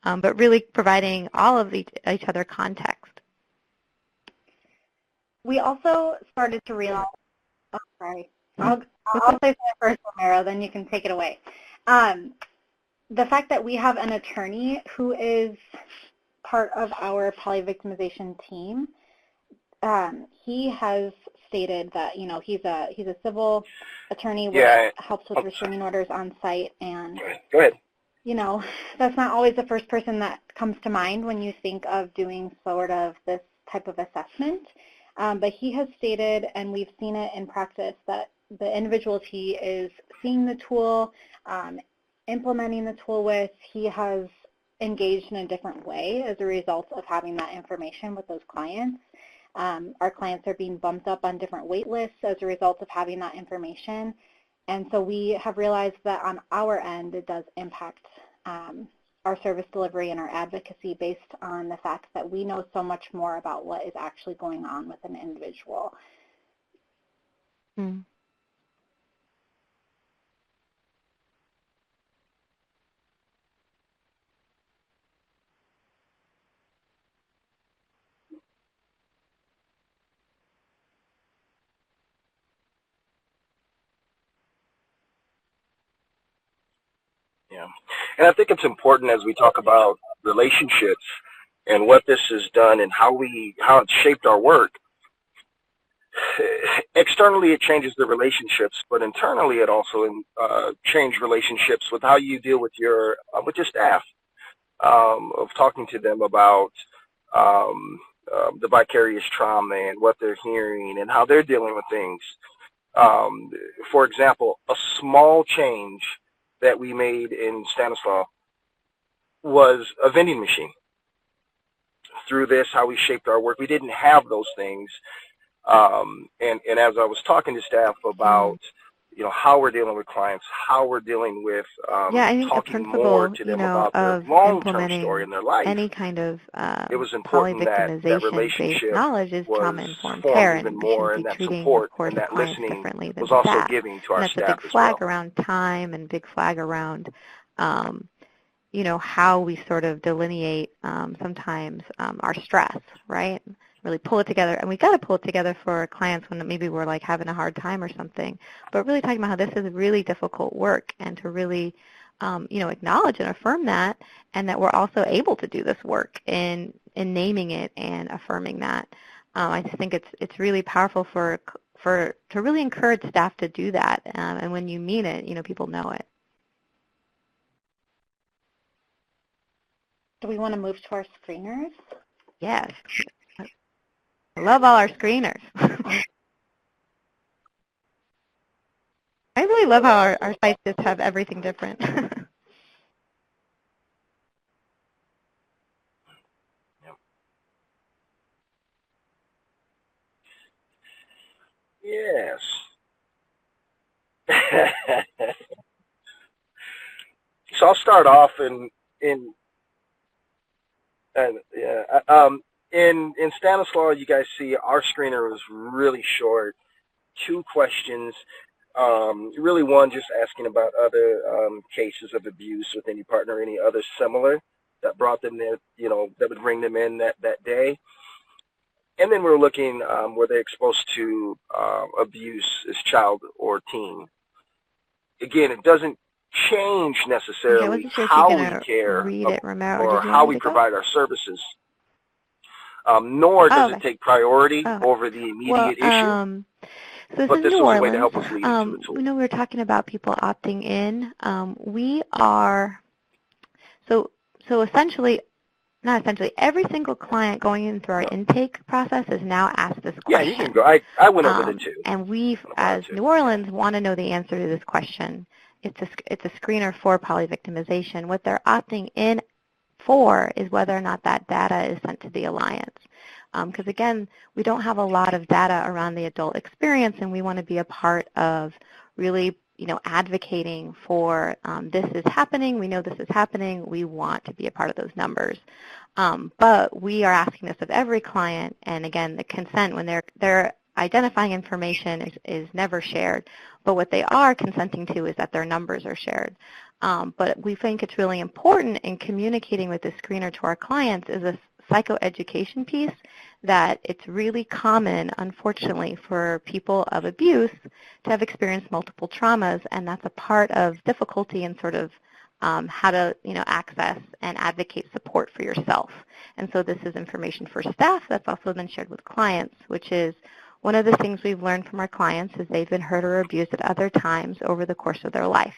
but really providing all of each other context. We also started to realize, I'll say that first, Romero, then you can take it away. The fact that we have an attorney who is part of our polyvictimization team, he has stated that he's a civil attorney, which helps with restraining orders on site, and go ahead. you know, that's not always the first person that comes to mind when you think of doing sort of this type of assessment. But he has stated, and we've seen it in practice, that the individuals he is seeing the tool, implementing the tool with, he has engaged in a different way as a result of having that information with those clients. Our clients are being bumped up on different wait lists as a result of having that information. And so we have realized that on our end, it does impact our service delivery and our advocacy based on the fact that we know so much more about what is actually going on with an individual. Mm. Yeah, and I think it's important as we talk about relationships and what this has done and how it's shaped our work. Externally, it changes the relationships, but internally, it also changed relationships with how you deal with your staff, of talking to them about the vicarious trauma and what they're hearing and how they're dealing with things. For example, a small change that we made in Stanislaus was a vending machine. Through this, how we shaped our work, we didn't have those things. And as I was talking to staff about, you know, how we're dealing with clients, how we're dealing with I think talking the more to them about their long-term story in their life. Any kind of it was important that relationship knowledge is was trauma-informed formed care, even and more, we and shouldn't be that treating, support of course, and that clients listening differently than was also staff. giving to And our that's staff a big as flag well. around time and big flag around you know, how we sort of delineate sometimes our stress, right? Really pull it together. And we got to pull it together for clients when maybe we're like having a hard time or something. But really talking about how this is really difficult work, and to really, you know, acknowledge and affirm that, and that we're also able to do this work in naming it and affirming that. I just think it's really powerful to really encourage staff to do that. And when you mean it, you know, people know it. Do we want to move to our screeners? Yes. I love all our screeners. I really love how our sites just have everything different. Yes. So I'll start off in Stanislaus, you guys see our screener was really short, 2 questions. Really one just asking about other cases of abuse with any partner, any other similar that brought them there, you know, that would bring them in that day. And then we're looking, were they exposed to abuse as child or teen? Again, it doesn't change necessarily how we care or how we provide our services, nor does it take priority over the immediate issue. So but this New was Orleans. a way to help us lead into the tool. We know we were talking about people opting in. We are, so essentially, not essentially, every single client going in through our intake process is now asked this question. Yeah, you can go. I went over it too. And we, as New Orleans, want to know the answer to this question. It's a screener for polyvictimization. What they're opting in for is whether or not that data is sent to the Alliance. Because again, we don't have a lot of data around the adult experience, and we want to be a part of really, you know, advocating for this is happening. We know this is happening. We want to be a part of those numbers. But we are asking this of every client, and again, the consent when they're identifying information is never shared. But what they are consenting to is that their numbers are shared. But we think it's really important in communicating with the screener to our clients is a psychoeducation piece, that it's really common, unfortunately, for people of abuse to have experienced multiple traumas, and that's a part of difficulty in sort of how to, you know, access and advocate support for yourself. And so this is information for staff that's also been shared with clients, which is one of the things we've learned from our clients is they've been hurt or abused at other times over the course of their life.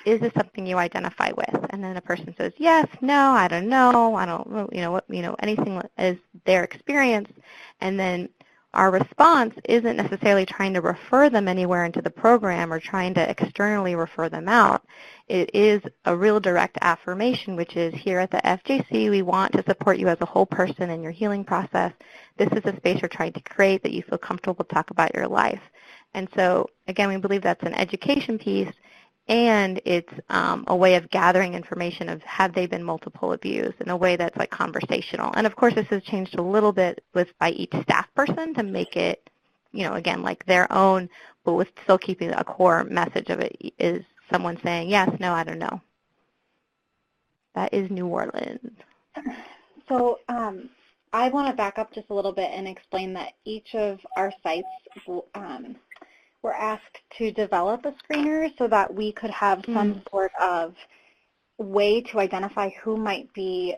is this something you identify with? And then the person says, yes, no, I don't know, anything is their experience. And then our response isn't necessarily trying to refer them anywhere into the program or trying to externally refer them out. It is a real direct affirmation, which is, here at the FJC, we want to support you as a whole person in your healing process. This is a space we're trying to create that you feel comfortable to talk about your life. And so, again, we believe that's an education piece, and it's a way of gathering information of, have they been multiple abused, in a way that's like conversational. And of course, this has changed a little bit by each staff person to make it, again, like their own, but with still keeping a core message of it is someone saying, yes, no, I don't know. That is New Orleans. So I want to back up just a little bit and explain that each of our sites were asked to develop a screener so that we could have some sort of way to identify who might be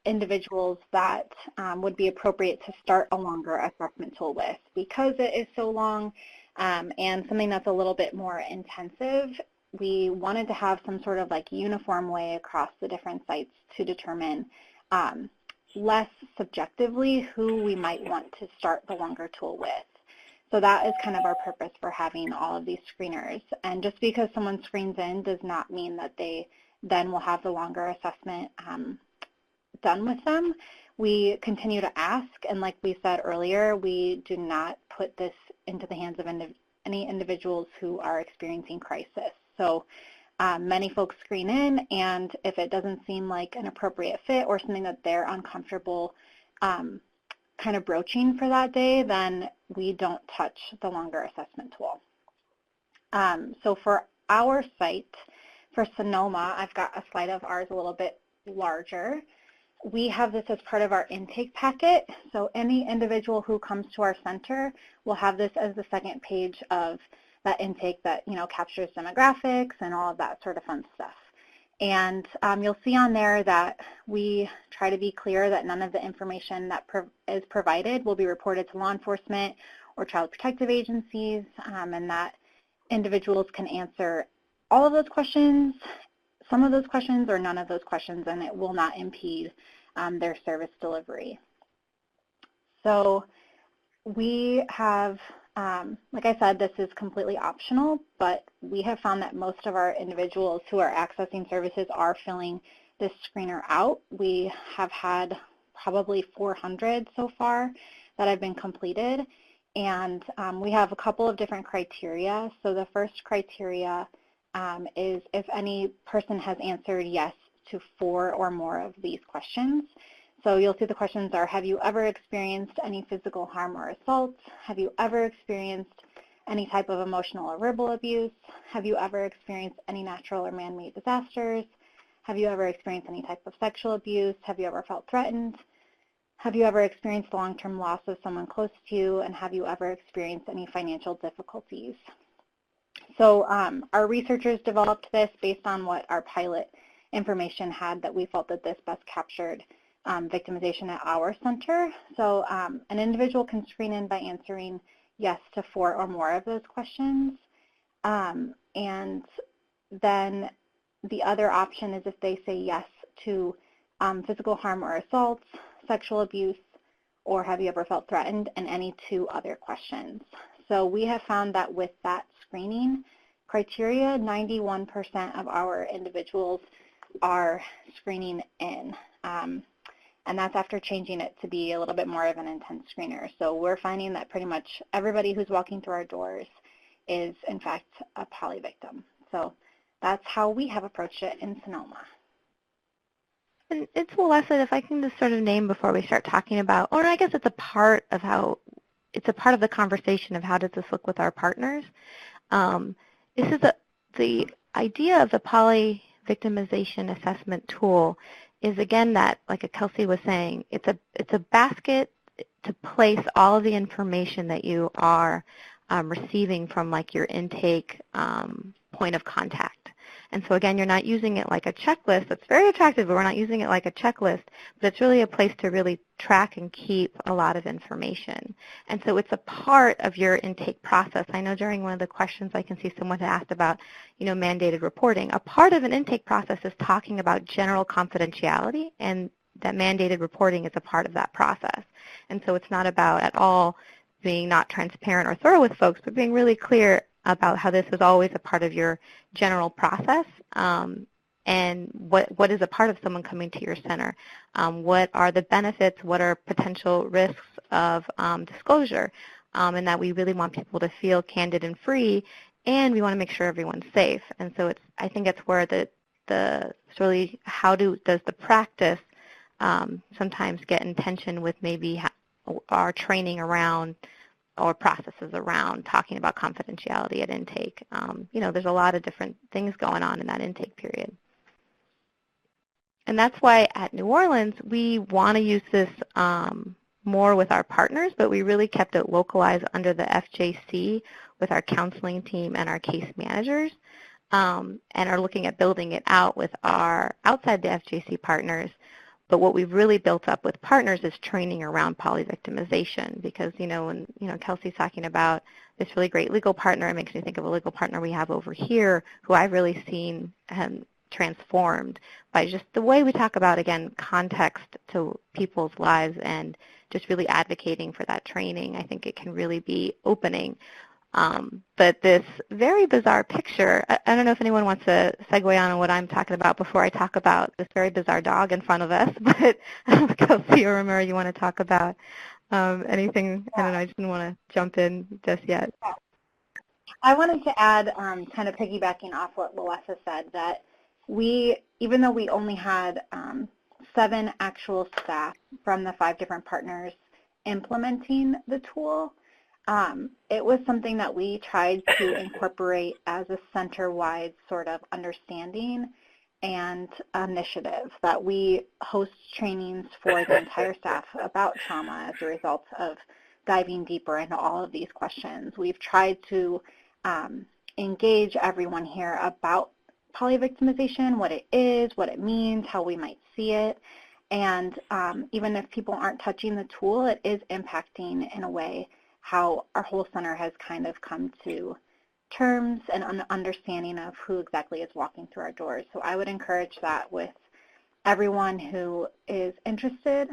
individuals that would be appropriate to start a longer assessment tool with. Because it is so long and something that's a little bit more intensive, we wanted to have some sort of like uniform way across the different sites to determine less subjectively who we might want to start the longer tool with. So that is kind of our purpose for having all of these screeners. And just because someone screens in does not mean that they then will have the longer assessment done with them. We continue to ask, and like we said earlier, we do not put this into the hands of any individuals who are experiencing crisis. So many folks screen in, and if it doesn't seem like an appropriate fit or something that they're uncomfortable kind of broaching for that day, then we don't touch the longer assessment tool. So for our site, for Sonoma, I've got a slide of ours a little bit larger. We have this as part of our intake packet. So any individual who comes to our center will have this as the second page of that intake that, captures demographics and all of that sort of fun stuff. And you'll see on there that we try to be clear that none of the information that is provided will be reported to law enforcement or child protective agencies, and that individuals can answer all of those questions, some of those questions, or none of those questions, and it will not impede their service delivery. So we have, like I said, this is completely optional, but we have found that most of our individuals who are accessing services are filling this screener out. We have had probably 400 so far that have been completed, and we have a couple of different criteria. So the first criteria is if any person has answered yes to 4 or more of these questions. So you'll see the questions are, have you ever experienced any physical harm or assault? Have you ever experienced any type of emotional or verbal abuse? Have you ever experienced any natural or man-made disasters? Have you ever experienced any type of sexual abuse? Have you ever felt threatened? Have you ever experienced long-term loss of someone close to you? And have you ever experienced any financial difficulties? So our researchers developed this based on what our pilot information had, that we felt that this best captured victimization at our center. So an individual can screen in by answering yes to 4 or more of those questions. And then the other option is if they say yes to physical harm or assault, sexual abuse, or have you ever felt threatened, and any 2 other questions. So we have found that with that screening criteria, 91% of our individuals are screening in. And that's after changing it to be a little bit more of an intense screener. So we're finding that pretty much everybody who's walking through our doors is, in fact, a poly victim. So that's how we have approached it in Sonoma. And it's Celeste, if I can just sort of name before we start talking about, or I guess it's a part of the conversation of how does this look with our partners. This is the idea of the poly victimization assessment tool is, again, that, like Kelsey was saying, it's a basket to place all of the information that you are receiving from like your intake point of contact. And so again, you're not using it like a checklist. It's very attractive, but we're not using it like a checklist. But it's really a place to really track and keep a lot of information. And so it's a part of your intake process. I know during one of the questions I can see someone had asked about, mandated reporting. A part of an intake process is talking about general confidentiality, and that mandated reporting is a part of that process. And so it's not about at all being not transparent or thorough with folks, but being really clear about how this is always a part of your general process, and what is a part of someone coming to your center. What are the benefits? What are potential risks of disclosure? And that we really want people to feel candid and free, and we want to make sure everyone's safe. And so I think it's where it's really does the practice sometimes get in tension with maybe our training around or processes around talking about confidentiality at intake. There's a lot of different things going on in that intake period. And that's why at New Orleans, we want to use this more with our partners, but we really kept it localized under the FJC with our counseling team and our case managers, and are looking at building it out with our outside the FJC partners. But what we've really built up with partners is training around polyvictimization, because, when Kelsey's talking about this really great legal partner, it makes me think of a legal partner we have over here who I've really seen transformed by just the way we talk about, again, context to people's lives and just really advocating for that training. I think it can really be opening. But this very bizarre picture, I don't know if anyone wants to segue on what I'm talking about before I talk about this very bizarre dog in front of us, but Kelsey or Romero, you want to talk about anything? I don't know, I just didn't want to jump in just yet. I wanted to add, kind of piggybacking off what Loessa said, that even though we only had 7 actual staff from the 5 different partners implementing the tool, it was something that we tried to incorporate as a center-wide sort of understanding and initiative, that we host trainings for the entire staff about trauma as a result of diving deeper into all of these questions. We've tried to engage everyone here about polyvictimization, what it is, what it means, how we might see it, and even if people aren't touching the tool, it is impacting in a way how our whole center has kind of come to terms and an understanding of who exactly is walking through our doors. So I would encourage that with everyone who is interested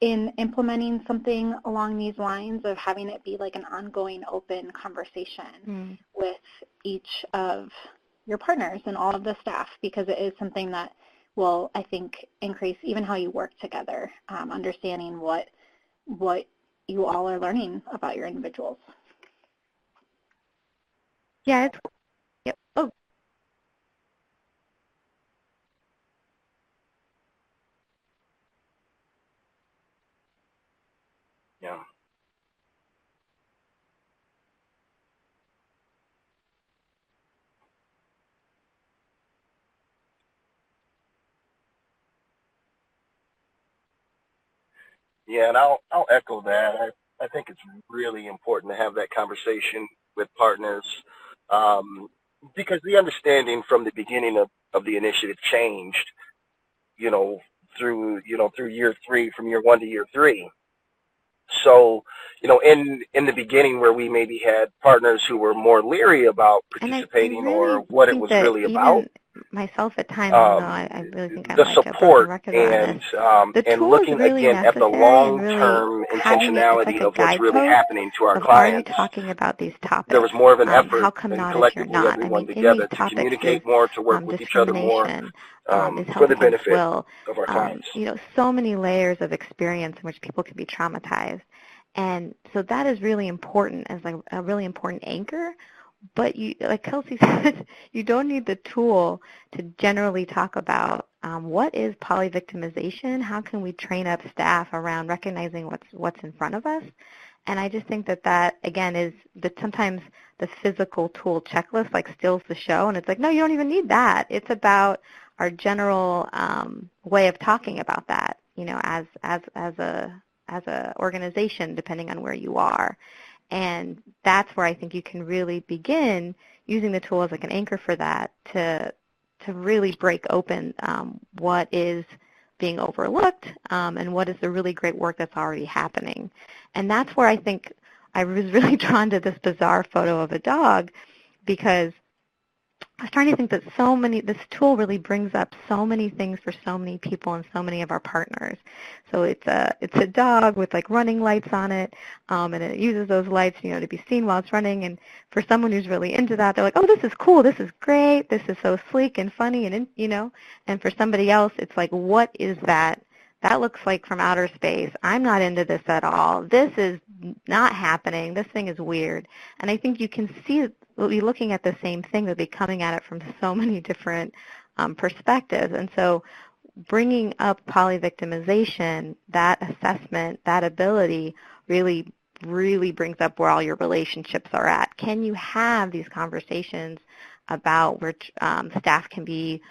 in implementing something along these lines, of having it be like an ongoing open conversation with each of your partners and all of the staff, because it is something that will, I think, increase even how you work together, understanding what you all are learning about your individuals. Yeah, yep. Oh. Yeah. Yeah, and I'll echo that. I think it's really important to have that conversation with partners, because the understanding from the beginning of the initiative changed, through year 3, from year 1 to year 3. So, in the beginning, where we maybe had partners who were more leery about participating really or what it was really about, myself at times, I really think I'm the like support a and looking really again at the long-term intentionality of what's really happening to our clients. Are you talking about these topics? There was more of an effort how come and not collectively if you're not? everyone together to communicate more, to work with each other more, for the benefit of our clients. So many layers of experience in which people can be traumatized. And so that is really important as like a really important anchor. But like Kelsey said, you don't need the tool to generally talk about what is polyvictimization, how can we train up staff around recognizing what's in front of us. And I just think that again, is that sometimes the physical tool checklist like steals the show, and it's like, no, you don't even need that. It's about our general way of talking about that, as a organization, depending on where you are. And that's where I think you can really begin using the tool as like an anchor for that to really break open what is being overlooked and what is the really great work that's already happening. And that's where I think I was really drawn to this bizarre photo of a dog, because I was trying to think that this tool really brings up so many things for so many people and so many of our partners. So it's a dog with like running lights on it, and it uses those lights, to be seen while it's running. And for someone who's really into that, they're like, oh, this is cool, this is great, this is so sleek and funny, and And for somebody else, it's like, what is that? That looks like from outer space. I'm not into this at all. This is not happening. This thing is weird. And I think you can see we'll be looking at the same thing. They'll be coming at it from so many different perspectives. And so bringing up polyvictimization, that assessment, that ability really, really brings up where all your relationships are at. Can you have these conversations about where staff can be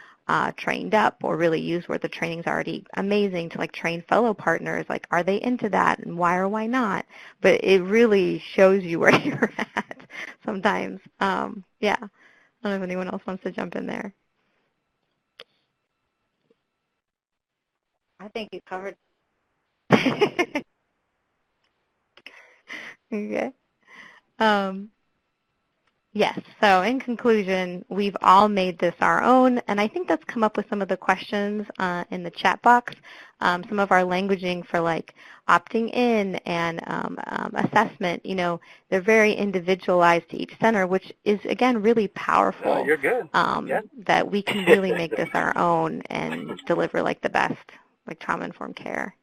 trained up, or really use where the training's already amazing to like train fellow partners, like are they into that and why or why not? But it really shows you where you're at sometimes. Yeah, I don't know if anyone else wants to jump in there. I think you covered. Okay. Yes, so in conclusion, we've all made this our own, and I think that's come up with some of the questions in the chat box. Some of our languaging for like opting in and assessment, they're very individualized to each center, which is, again, really powerful. No, you're good. That we can really make this our own and deliver like the best, like trauma-informed care.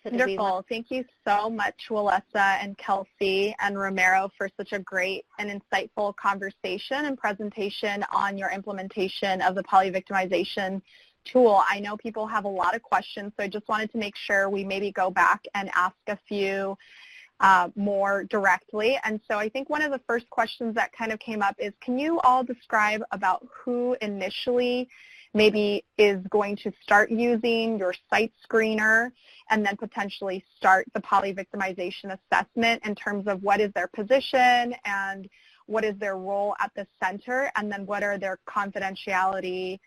Wonderful. Thank you so much, Walesa and Kelsey and Romero, for such a great and insightful conversation and presentation on your implementation of the polyvictimization tool. I know people have a lot of questions, so I just wanted to make sure we maybe go back and ask a few more directly. And so I think one of the first questions that kind of came up is, can you all describe about who initially maybe is going to start using your site screener and then potentially start the polyvictimization assessment in terms of what is their position and what is their role at the center, and then what are their confidentiality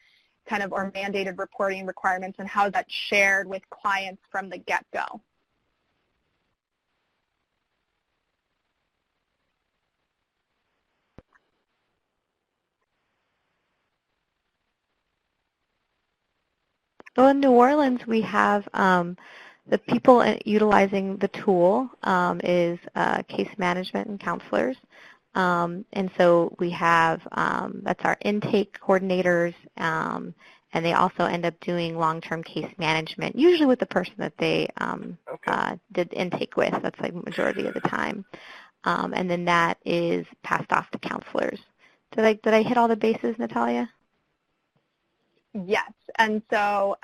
kind of or mandated reporting requirements, and how is that shared with clients from the get-go? So in New Orleans, we have the people utilizing the tool is case management and counselors. And so we have, that's our intake coordinators, and they also end up doing long-term case management, usually with the person that they did intake with. That's like majority of the time. And then that is passed off to counselors. Did I hit all the bases, Natalia? Yes, and so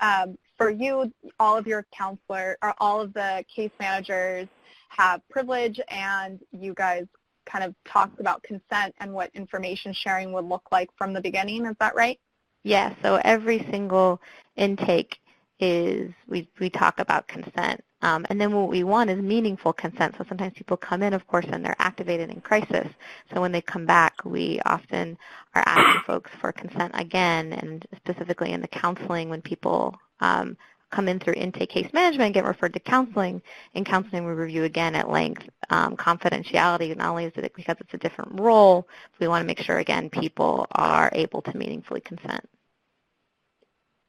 for you, all of your counselor or all of the case managers have privilege, and you guys kind of talked about consent and what information sharing would look like from the beginning. Is that right? Yes. So every single intake is we talk about consent, and then what we want is meaningful consent. So sometimes people come in, of course, and they're activated in crisis. So when they come back, we often are asking folks for consent again, and specifically in the counseling, when people come in through intake case management and get referred to counseling. In counseling, we review again at length confidentiality. Not only is it because it's a different role, we want to make sure, again, people are able to meaningfully consent.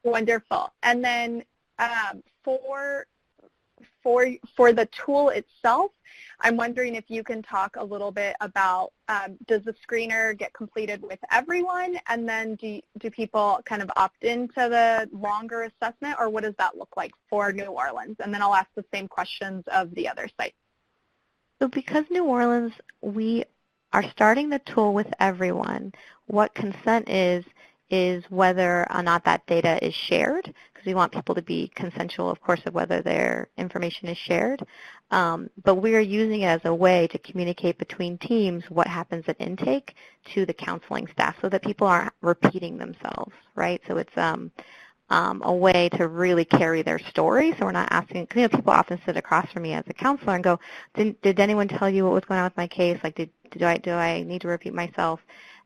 Wonderful. And then for the tool itself, I'm wondering if you can talk a little bit about, does the screener get completed with everyone, and then do people kind of opt into the longer assessment, or what does that look like for New Orleans? And then I'll ask the same questions of the other sites. So because New Orleans, we are starting the tool with everyone. What consent is whether or not that data is shared, because we want people to be consensual, of course, of whether their information is shared. But we are using it as a way to communicate between teams what happens at intake to the counseling staff so that people aren't repeating themselves, right? So it's a way to really carry their story. So we're not asking, because people often sit across from me as a counselor and go, did anyone tell you what was going on with my case? Like, do I need to repeat myself?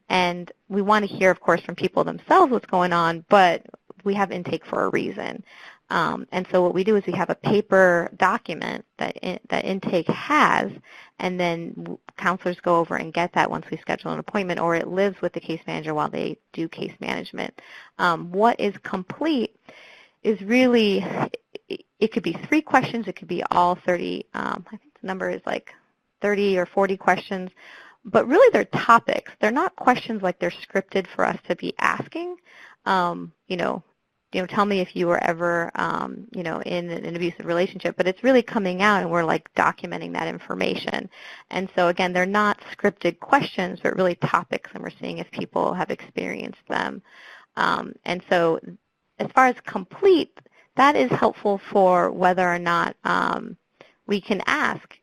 And we want to hear, of course, from people themselves what's going on, but we have intake for a reason. And so what we do is we have a paper document that intake has, and then counselors go over and get that once we schedule an appointment, or it lives with the case manager while they do case management. What is complete is really, it could be 3 questions, it could be all 30, I think the number is like 30 or 40 questions, but really they're topics. They're not questions like they're scripted for us to be asking. Tell me if you were ever, in an abusive relationship, but it's really coming out and we're like documenting that information. And so again, they're not scripted questions, but really topics, and we're seeing if people have experienced them. And so as far as complete, that is helpful for whether or not we can ask,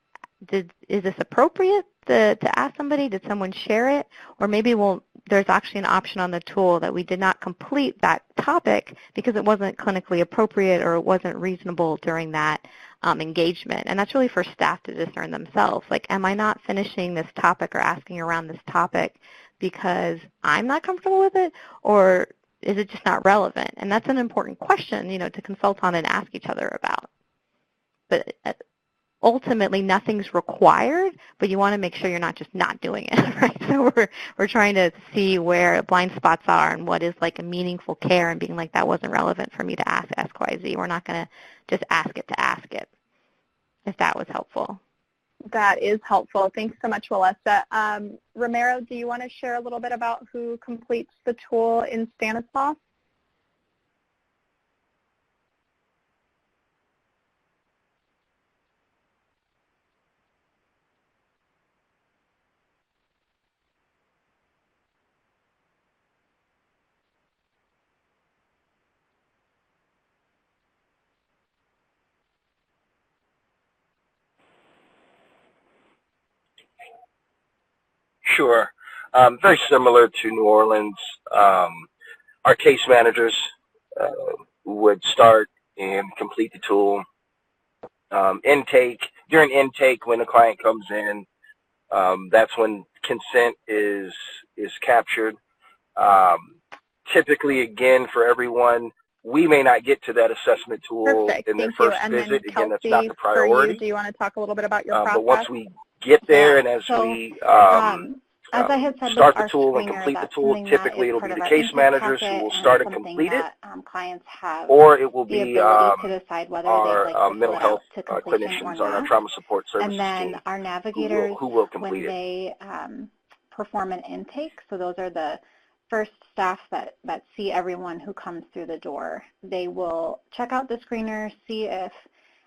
is this appropriate to ask somebody? Did someone share it? Or maybe there's actually an option on the tool that we did not complete that topic because it wasn't clinically appropriate or it wasn't reasonable during that engagement. And that's really for staff to discern themselves. Like, am I not finishing this topic or asking around this topic because I'm not comfortable with it, or is it just not relevant? And that's an important question, to consult on and ask each other about. But ultimately, nothing's required, but you want to make sure you're not just not doing it, right? So we're trying to see where blind spots are and what is like a meaningful care, and being like, that wasn't relevant for me to ask X, Y, Z. We're not going to just ask it to ask it, if that was helpful. That is helpful. Thanks so much, Melissa. Romero, do you want to share a little bit about who completes the tool in Stanislaus? Sure. Very similar to New Orleans. Our case managers would start and complete the tool. During intake, when the client comes in, that's when consent is captured. Typically, again, for everyone, we may not get to that assessment tool in their first visit. Again, that's not the priority. Do you want to talk a little bit about your process? But once we get there, and as we as I had said, start the tool and complete the tool, typically it'll be the case managers who will start and complete it, clients have or it will be to decide whether our mental health clinicians clinicians on our trauma support services and then team our navigators who will complete when they perform an intake. So those are the first staff that see everyone who comes through the door. They will check out the screener, see if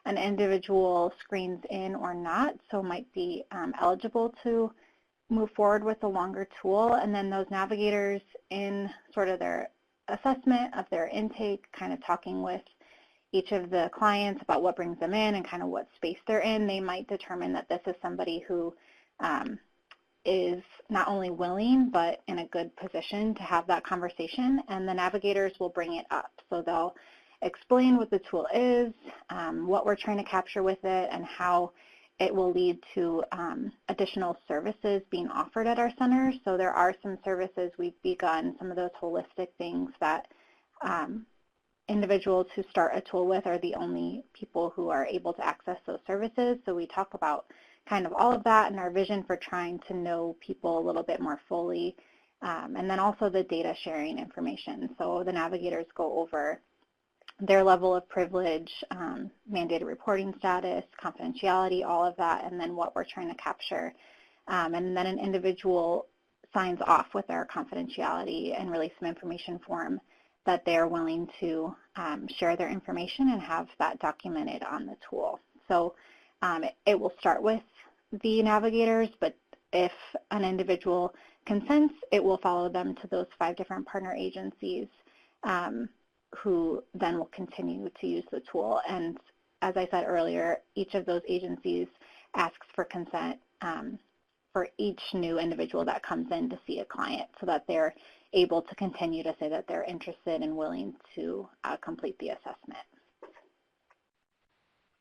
an individual screens in or not, so might be eligible to move forward with a longer tool. And then those navigators, in sort of their assessment of their intake, kind of talking with each of the clients about what brings them in and kind of what space they're in, they might determine that this is somebody who is not only willing but in a good position to have that conversation, and the navigators will bring it up. So they'll explain what the tool is, what we're trying to capture with it, and how it will lead to additional services being offered at our center. So there are some services we've begun, some of those holistic things that individuals who start a tool with are the only people who are able to access those services. So we talk about kind of all of that and our vision for trying to know people a little bit more fully. And then also the data sharing information. So the navigators go over their level of privilege, mandated reporting status, confidentiality, all of that, and then what we're trying to capture. And then an individual signs off with their confidentiality and release some information form that they're willing to share their information and have that documented on the tool. So it will start with the navigators, but if an individual consents, it will follow them to those 5 different partner agencies who then will continue to use the tool. And as I said earlier, each of those agencies asks for consent for each new individual that comes in to see a client so that they're able to continue to say that they're interested and willing to complete the assessment.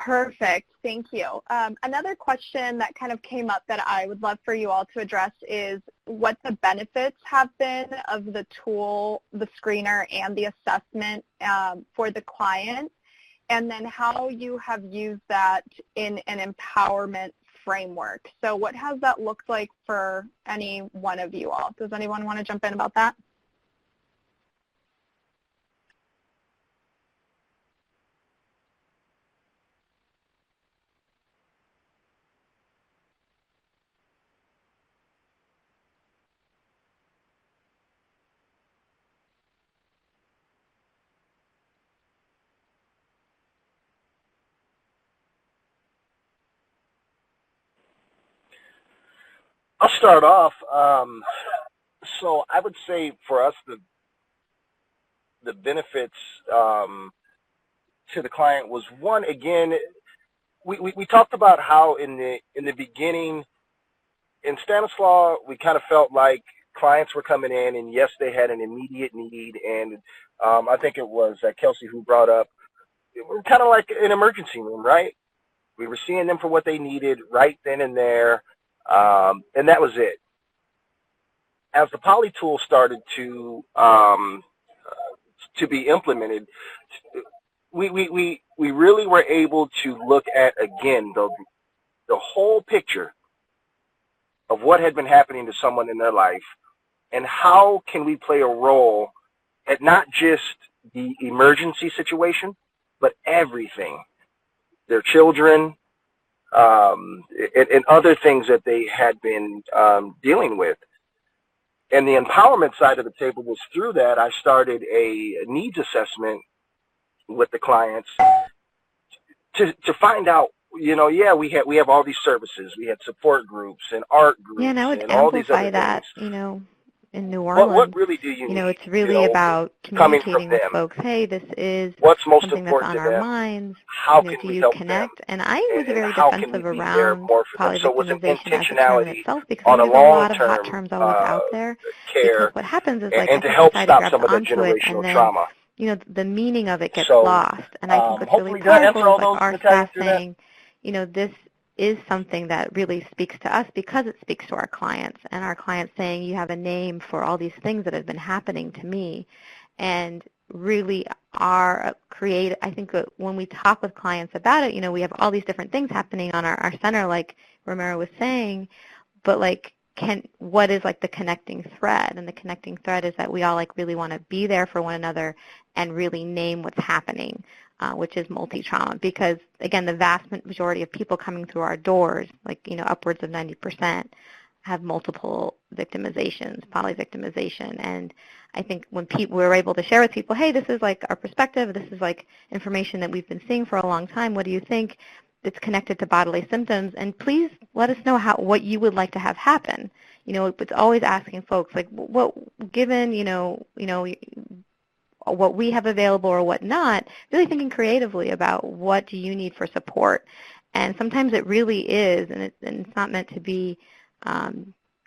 Perfect. Thank you. Another question that kind of came up that I would love for you all to address is what the benefits have been of the tool, the screener, and the assessment for the client, and then how you have used that in an empowerment framework. So what has that looked like for any one of you all? Does anyone want to jump in about that? I'll start off. So I would say for us, the benefits to the client was one. Again, we talked about how in the beginning in Stanislaw we kind of felt like clients were coming in, and yes, they had an immediate need, and I think it was Kelsey who brought up it was kind of like an emergency room, right? We were seeing them for what they needed right then and there. And that was it. As the Poly tool started to be implemented, we really were able to look at, again, the whole picture of what had been happening to someone in their life, and how can we play a role at not just the emergency situation, but everything. Their children, and other things that they had been dealing with. And the empowerment side of the table was through that I started a needs assessment with the clients to find out, you know, yeah, we have all these services. We had support groups and art groups, Yeah, and I would and all these amplify other that, things. you know, in New Orleans. What really do you need? It's really about communicating with folks, hey, this is what's most something that's important on to our them? minds. How Do can we you help connect? them? And I was very how can defensive we be there around more for them? So it was an polyrictimization as a term in intentionality itself, because on I a think there's a lot of hot long-term terms always out there. care, Because what happens is, and like, I to think help society stop grabs some of that onto it, generational and then, trauma. you know, the meaning of it gets So, lost. And I think what's really hopefully, did I answer powerful all is, like, those, our Natalia, staff through that? saying, you know, this is something that really speaks to us because it speaks to our clients, and our clients saying, you have a name for all these things that have been happening to me. And really are I think that when we talk with clients about it, you know, we have all these different things happening on our center, like Romero was saying, but like, what is like the connecting thread? And the connecting thread is that we all like really want to be there for one another and really name what's happening, which is multi-trauma. Because again, the vast majority of people coming through our doors, like, you know, upwards of 90%, have multiple victimizations, polyvictimization. And I think when we're able to share with people, hey, this is like our perspective, this is like information that we've been seeing for a long time, what do you think? It's connected to bodily symptoms, and please let us know what you would like to have happen. You know, it's always asking folks, like, what, given, you know, what we have available or what not, really thinking creatively about what do you need for support. And sometimes it really is, and it's not meant to be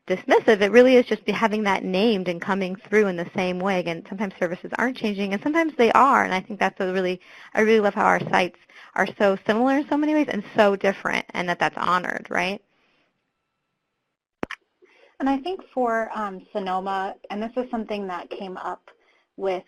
dismissive. It really is just having that named and coming through in the same way. Again, sometimes services aren't changing, and sometimes they are. And I think that's I really love how our sites are so similar in so many ways and so different, and that's honored, right? And I think for Sonoma, and this is something that came up with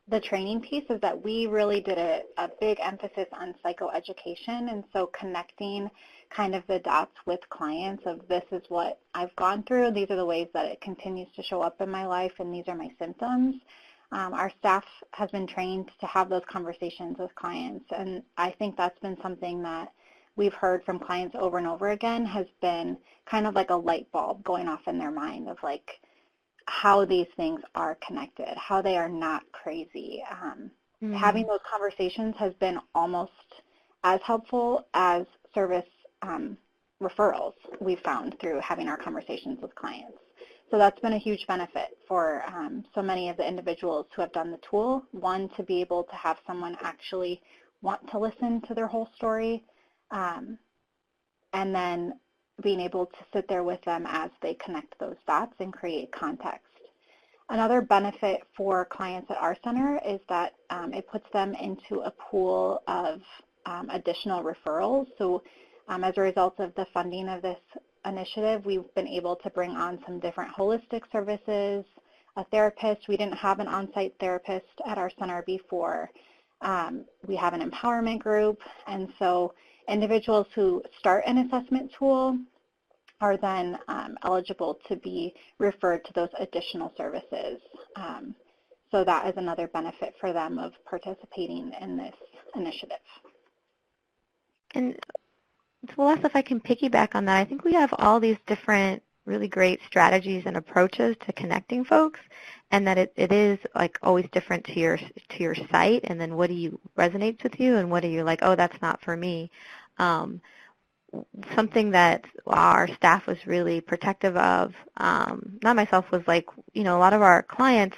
the training piece, is that we really did a big emphasis on psychoeducation, and so connecting kind of the dots with clients of, this is what I've gone through, these are the ways that it continues to show up in my life, and these are my symptoms. Our staff has been trained to have those conversations with clients, and I think that's been something that we've heard from clients over and over again, has been kind of like a light bulb going off in their mind of like how these things are connected, how they are not crazy. Having those conversations has been almost as helpful as service referrals we've found through having our conversations with clients. So that's been a huge benefit for so many of the individuals who have done the tool. One, to be able to have someone actually want to listen to their whole story, and then being able to sit there with them as they connect those dots and create context. Another benefit for clients at our center is that it puts them into a pool of additional referrals. So as a result of the funding of this initiative, we've been able to bring on some different holistic services, a therapist. We didn't have an on-site therapist at our center before. We have an empowerment group, and so individuals who start an assessment tool are then eligible to be referred to those additional services. So that is another benefit for them of participating in this initiative. And Celeste, if I can piggyback on that, I think we have all these different really great strategies and approaches to connecting folks, and that it is like always different to your site, and then what do you resonates with you and what are you like, oh, that's not for me. Something that our staff was really protective of, not myself, was like, a lot of our clients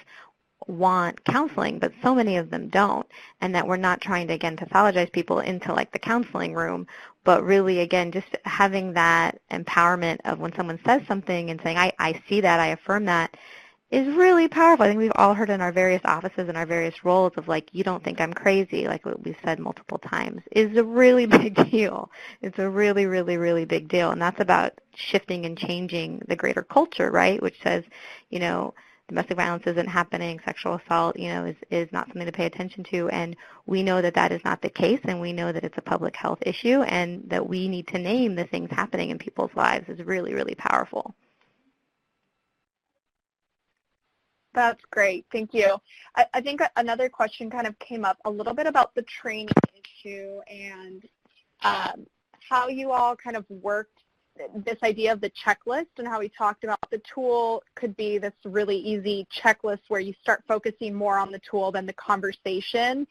want counseling, but so many of them don't, and that we're not trying to, again, pathologize people into like the counseling room, but really, again, just having that empowerment of when someone says something and saying, I see that, I affirm that, is really powerful. I think we've all heard in our various offices and our various roles of like, you don't think I'm crazy, like what we've said multiple times, is a really big deal. It's a really, really, really big deal. And that's about shifting and changing the greater culture, right? Which says, domestic violence isn't happening, sexual assault, is not something to pay attention to. And we know that that is not the case, and we know that it's a public health issue, and that we need to name the things happening in people's lives is really, really powerful. That's great. Thank you. I think another question kind of came up a little bit about the training issue and how you all kind of worked this idea of the checklist, and how we talked about the tool could be this really easy checklist where you start focusing more on the tool than the conversation.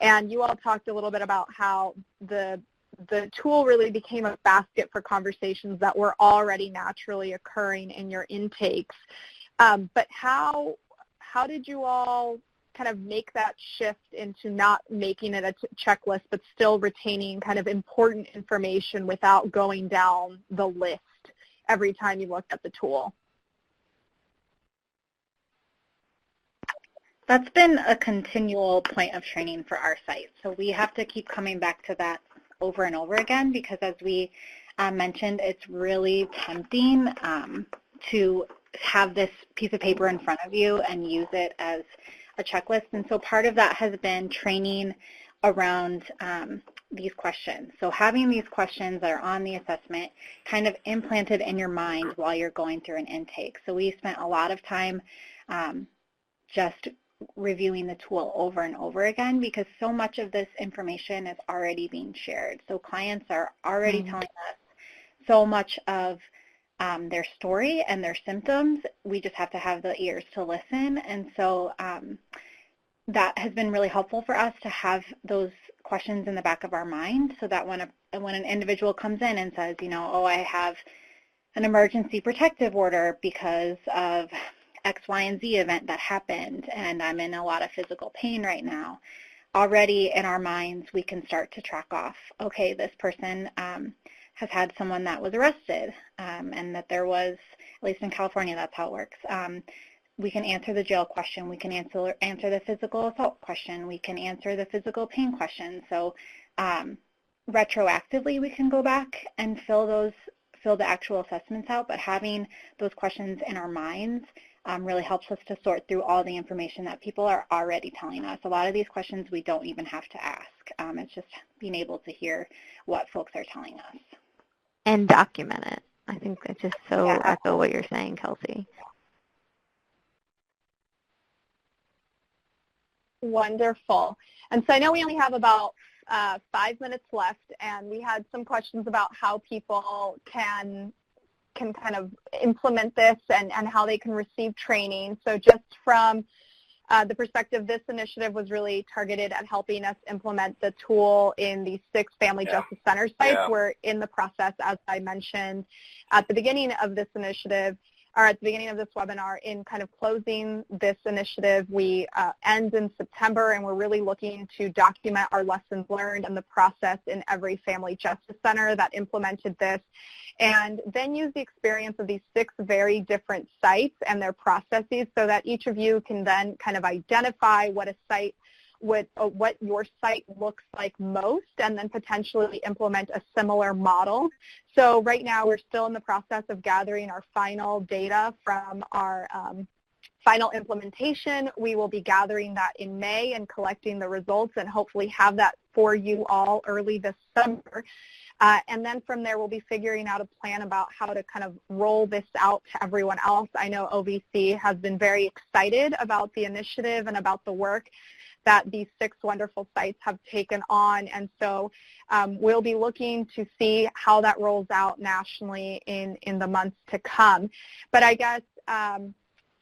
And you all talked a little bit about how the tool really became a basket for conversations that were already naturally occurring in your intakes. But how did you all kind of make that shift into not making it a checklist, but still retaining kind of important information without going down the list every time you looked at the tool? That's been a continual point of training for our site. So we have to keep coming back to that over and over again, because as we mentioned, it's really tempting to have this piece of paper in front of you and use it as a checklist. And so part of that has been training around these questions. So having these questions that are on the assessment kind of implanted in your mind while you're going through an intake. So we spent a lot of time just reviewing the tool over and over again, because so much of this information is already being shared. So clients are already telling us so much of their story and their symptoms. We just have to have the ears to listen. And so that has been really helpful for us to have those questions in the back of our mind, so that when an individual comes in and says, oh, I have an emergency protective order because of X, Y, and Z event that happened, and I'm in a lot of physical pain right now, already in our minds we can start to track off, okay, this person has had someone that was arrested, and that there was, at least in California, that's how it works. We can answer the jail question. We can answer the physical assault question. We can answer the physical pain question. So retroactively, we can go back and fill the actual assessments out, but having those questions in our minds really helps us to sort through all the information that people are already telling us. A lot of these questions we don't even have to ask. It's just being able to hear what folks are telling us. And document it. I think it's just so echo what you're saying, Kelsey. Wonderful. And so I know we only have about 5 minutes left, and we had some questions about how people can kind of implement this and how they can receive training. So just from the perspective, this initiative was really targeted at helping us implement the tool in the 6 Family Justice Center sites. We're in the process, as I mentioned at the beginning of this initiative, or at the beginning of this webinar, in kind of closing this initiative. We end in September, and we're really looking to document our lessons learned and the process in every Family Justice Center that implemented this, and then use the experience of these 6 very different sites and their processes so that each of you can then kind of identify what a site what your site looks like most, and then potentially implement a similar model. So right now we're still in the process of gathering our final data from our final implementation. We will be gathering that in May and collecting the results and hopefully have that for you all early this summer. And then from there, we'll be figuring out a plan about how to kind of roll this out to everyone else. I know OVC has been very excited about the initiative and about the work that these 6 wonderful sites have taken on. And so we'll be looking to see how that rolls out nationally in the months to come. But I guess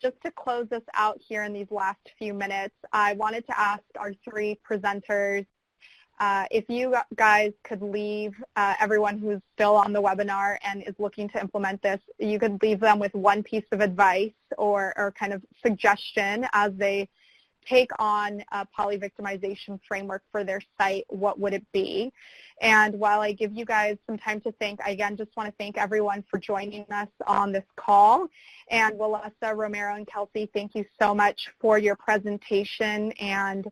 just to close this out here in these last few minutes, I wanted to ask our 3 presenters if you guys could leave everyone who's still on the webinar and is looking to implement this, you could leave them with one piece of advice or kind of suggestion as they take on a polyvictimization framework for their site, what would it be? And while I give you guys some time to think, I again just want to thank everyone for joining us on this call. And Walesa, Romero, and Kelsey, thank you so much for your presentation and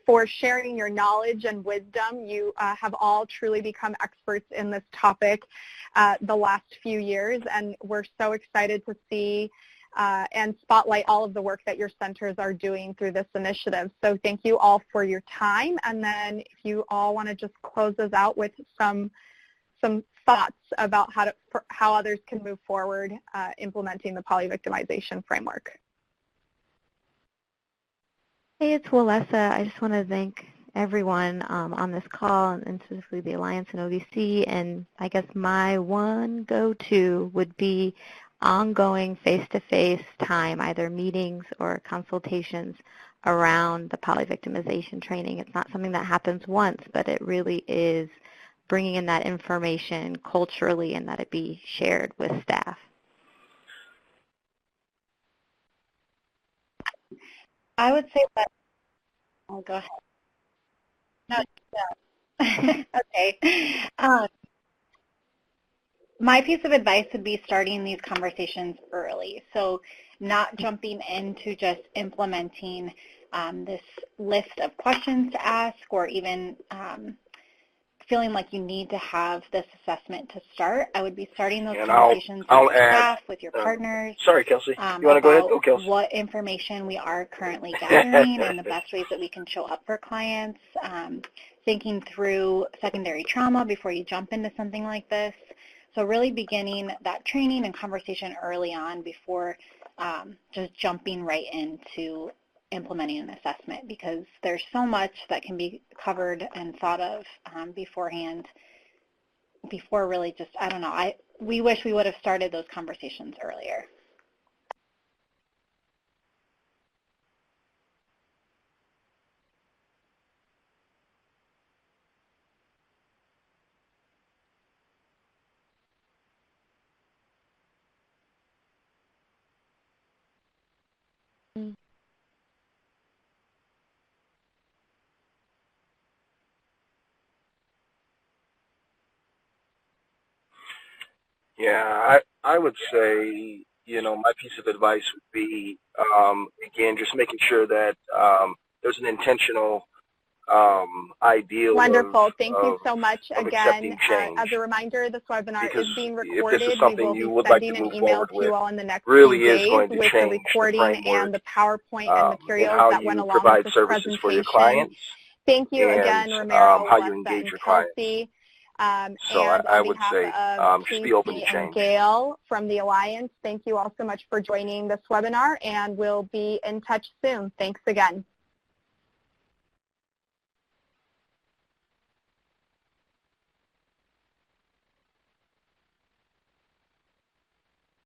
for sharing your knowledge and wisdom. You have all truly become experts in this topic the last few years, and we're so excited to see and spotlight all of the work that your centers are doing through this initiative. So thank you all for your time. And then if you all want to just close us out with some thoughts about how others can move forward implementing the polyvictimization framework. Hey, it's Walesa. I just want to thank everyone on this call, and specifically the Alliance and OVC. And I guess my one go-to would be ongoing face-to-face time, either meetings or consultations around the polyvictimization training. It's not something that happens once, but it really is bringing in that information culturally and that it be shared with staff. I would say that, oh, go ahead. No. Okay. My piece of advice would be starting these conversations early. So not jumping into just implementing this list of questions to ask, or even feeling like you need to have this assessment to start. I would be starting those conversations with your staff, with your partners. Sorry, Kelsey. You want to go ahead? Go, Kelsey. What information we are currently gathering and the best ways that we can show up for clients. Thinking through secondary trauma before you jump into something like this. So really beginning that training and conversation early on before just jumping right into implementing an assessment, because there's so much that can be covered and thought of beforehand before really just, I don't know, we wish we would have started those conversations earlier. Yeah, I would say, my piece of advice would be, again, just making sure that there's an intentional ideal. Wonderful. Thank you so much again. As a reminder, this webinar is being recorded. If this is something we you will would be like sending to move an email forward to you with, all in the next really few is days going to with the change recording the framework, and the PowerPoint and materials and how that went you along provide with this services presentation. for your clients. Thank you and, again, Romero, how you Walesa, engage and your clients. Kelsey. So and I on would behalf say of just be open to Casey and change. Gail from the Alliance, thank you all so much for joining this webinar, and we'll be in touch soon. Thanks again.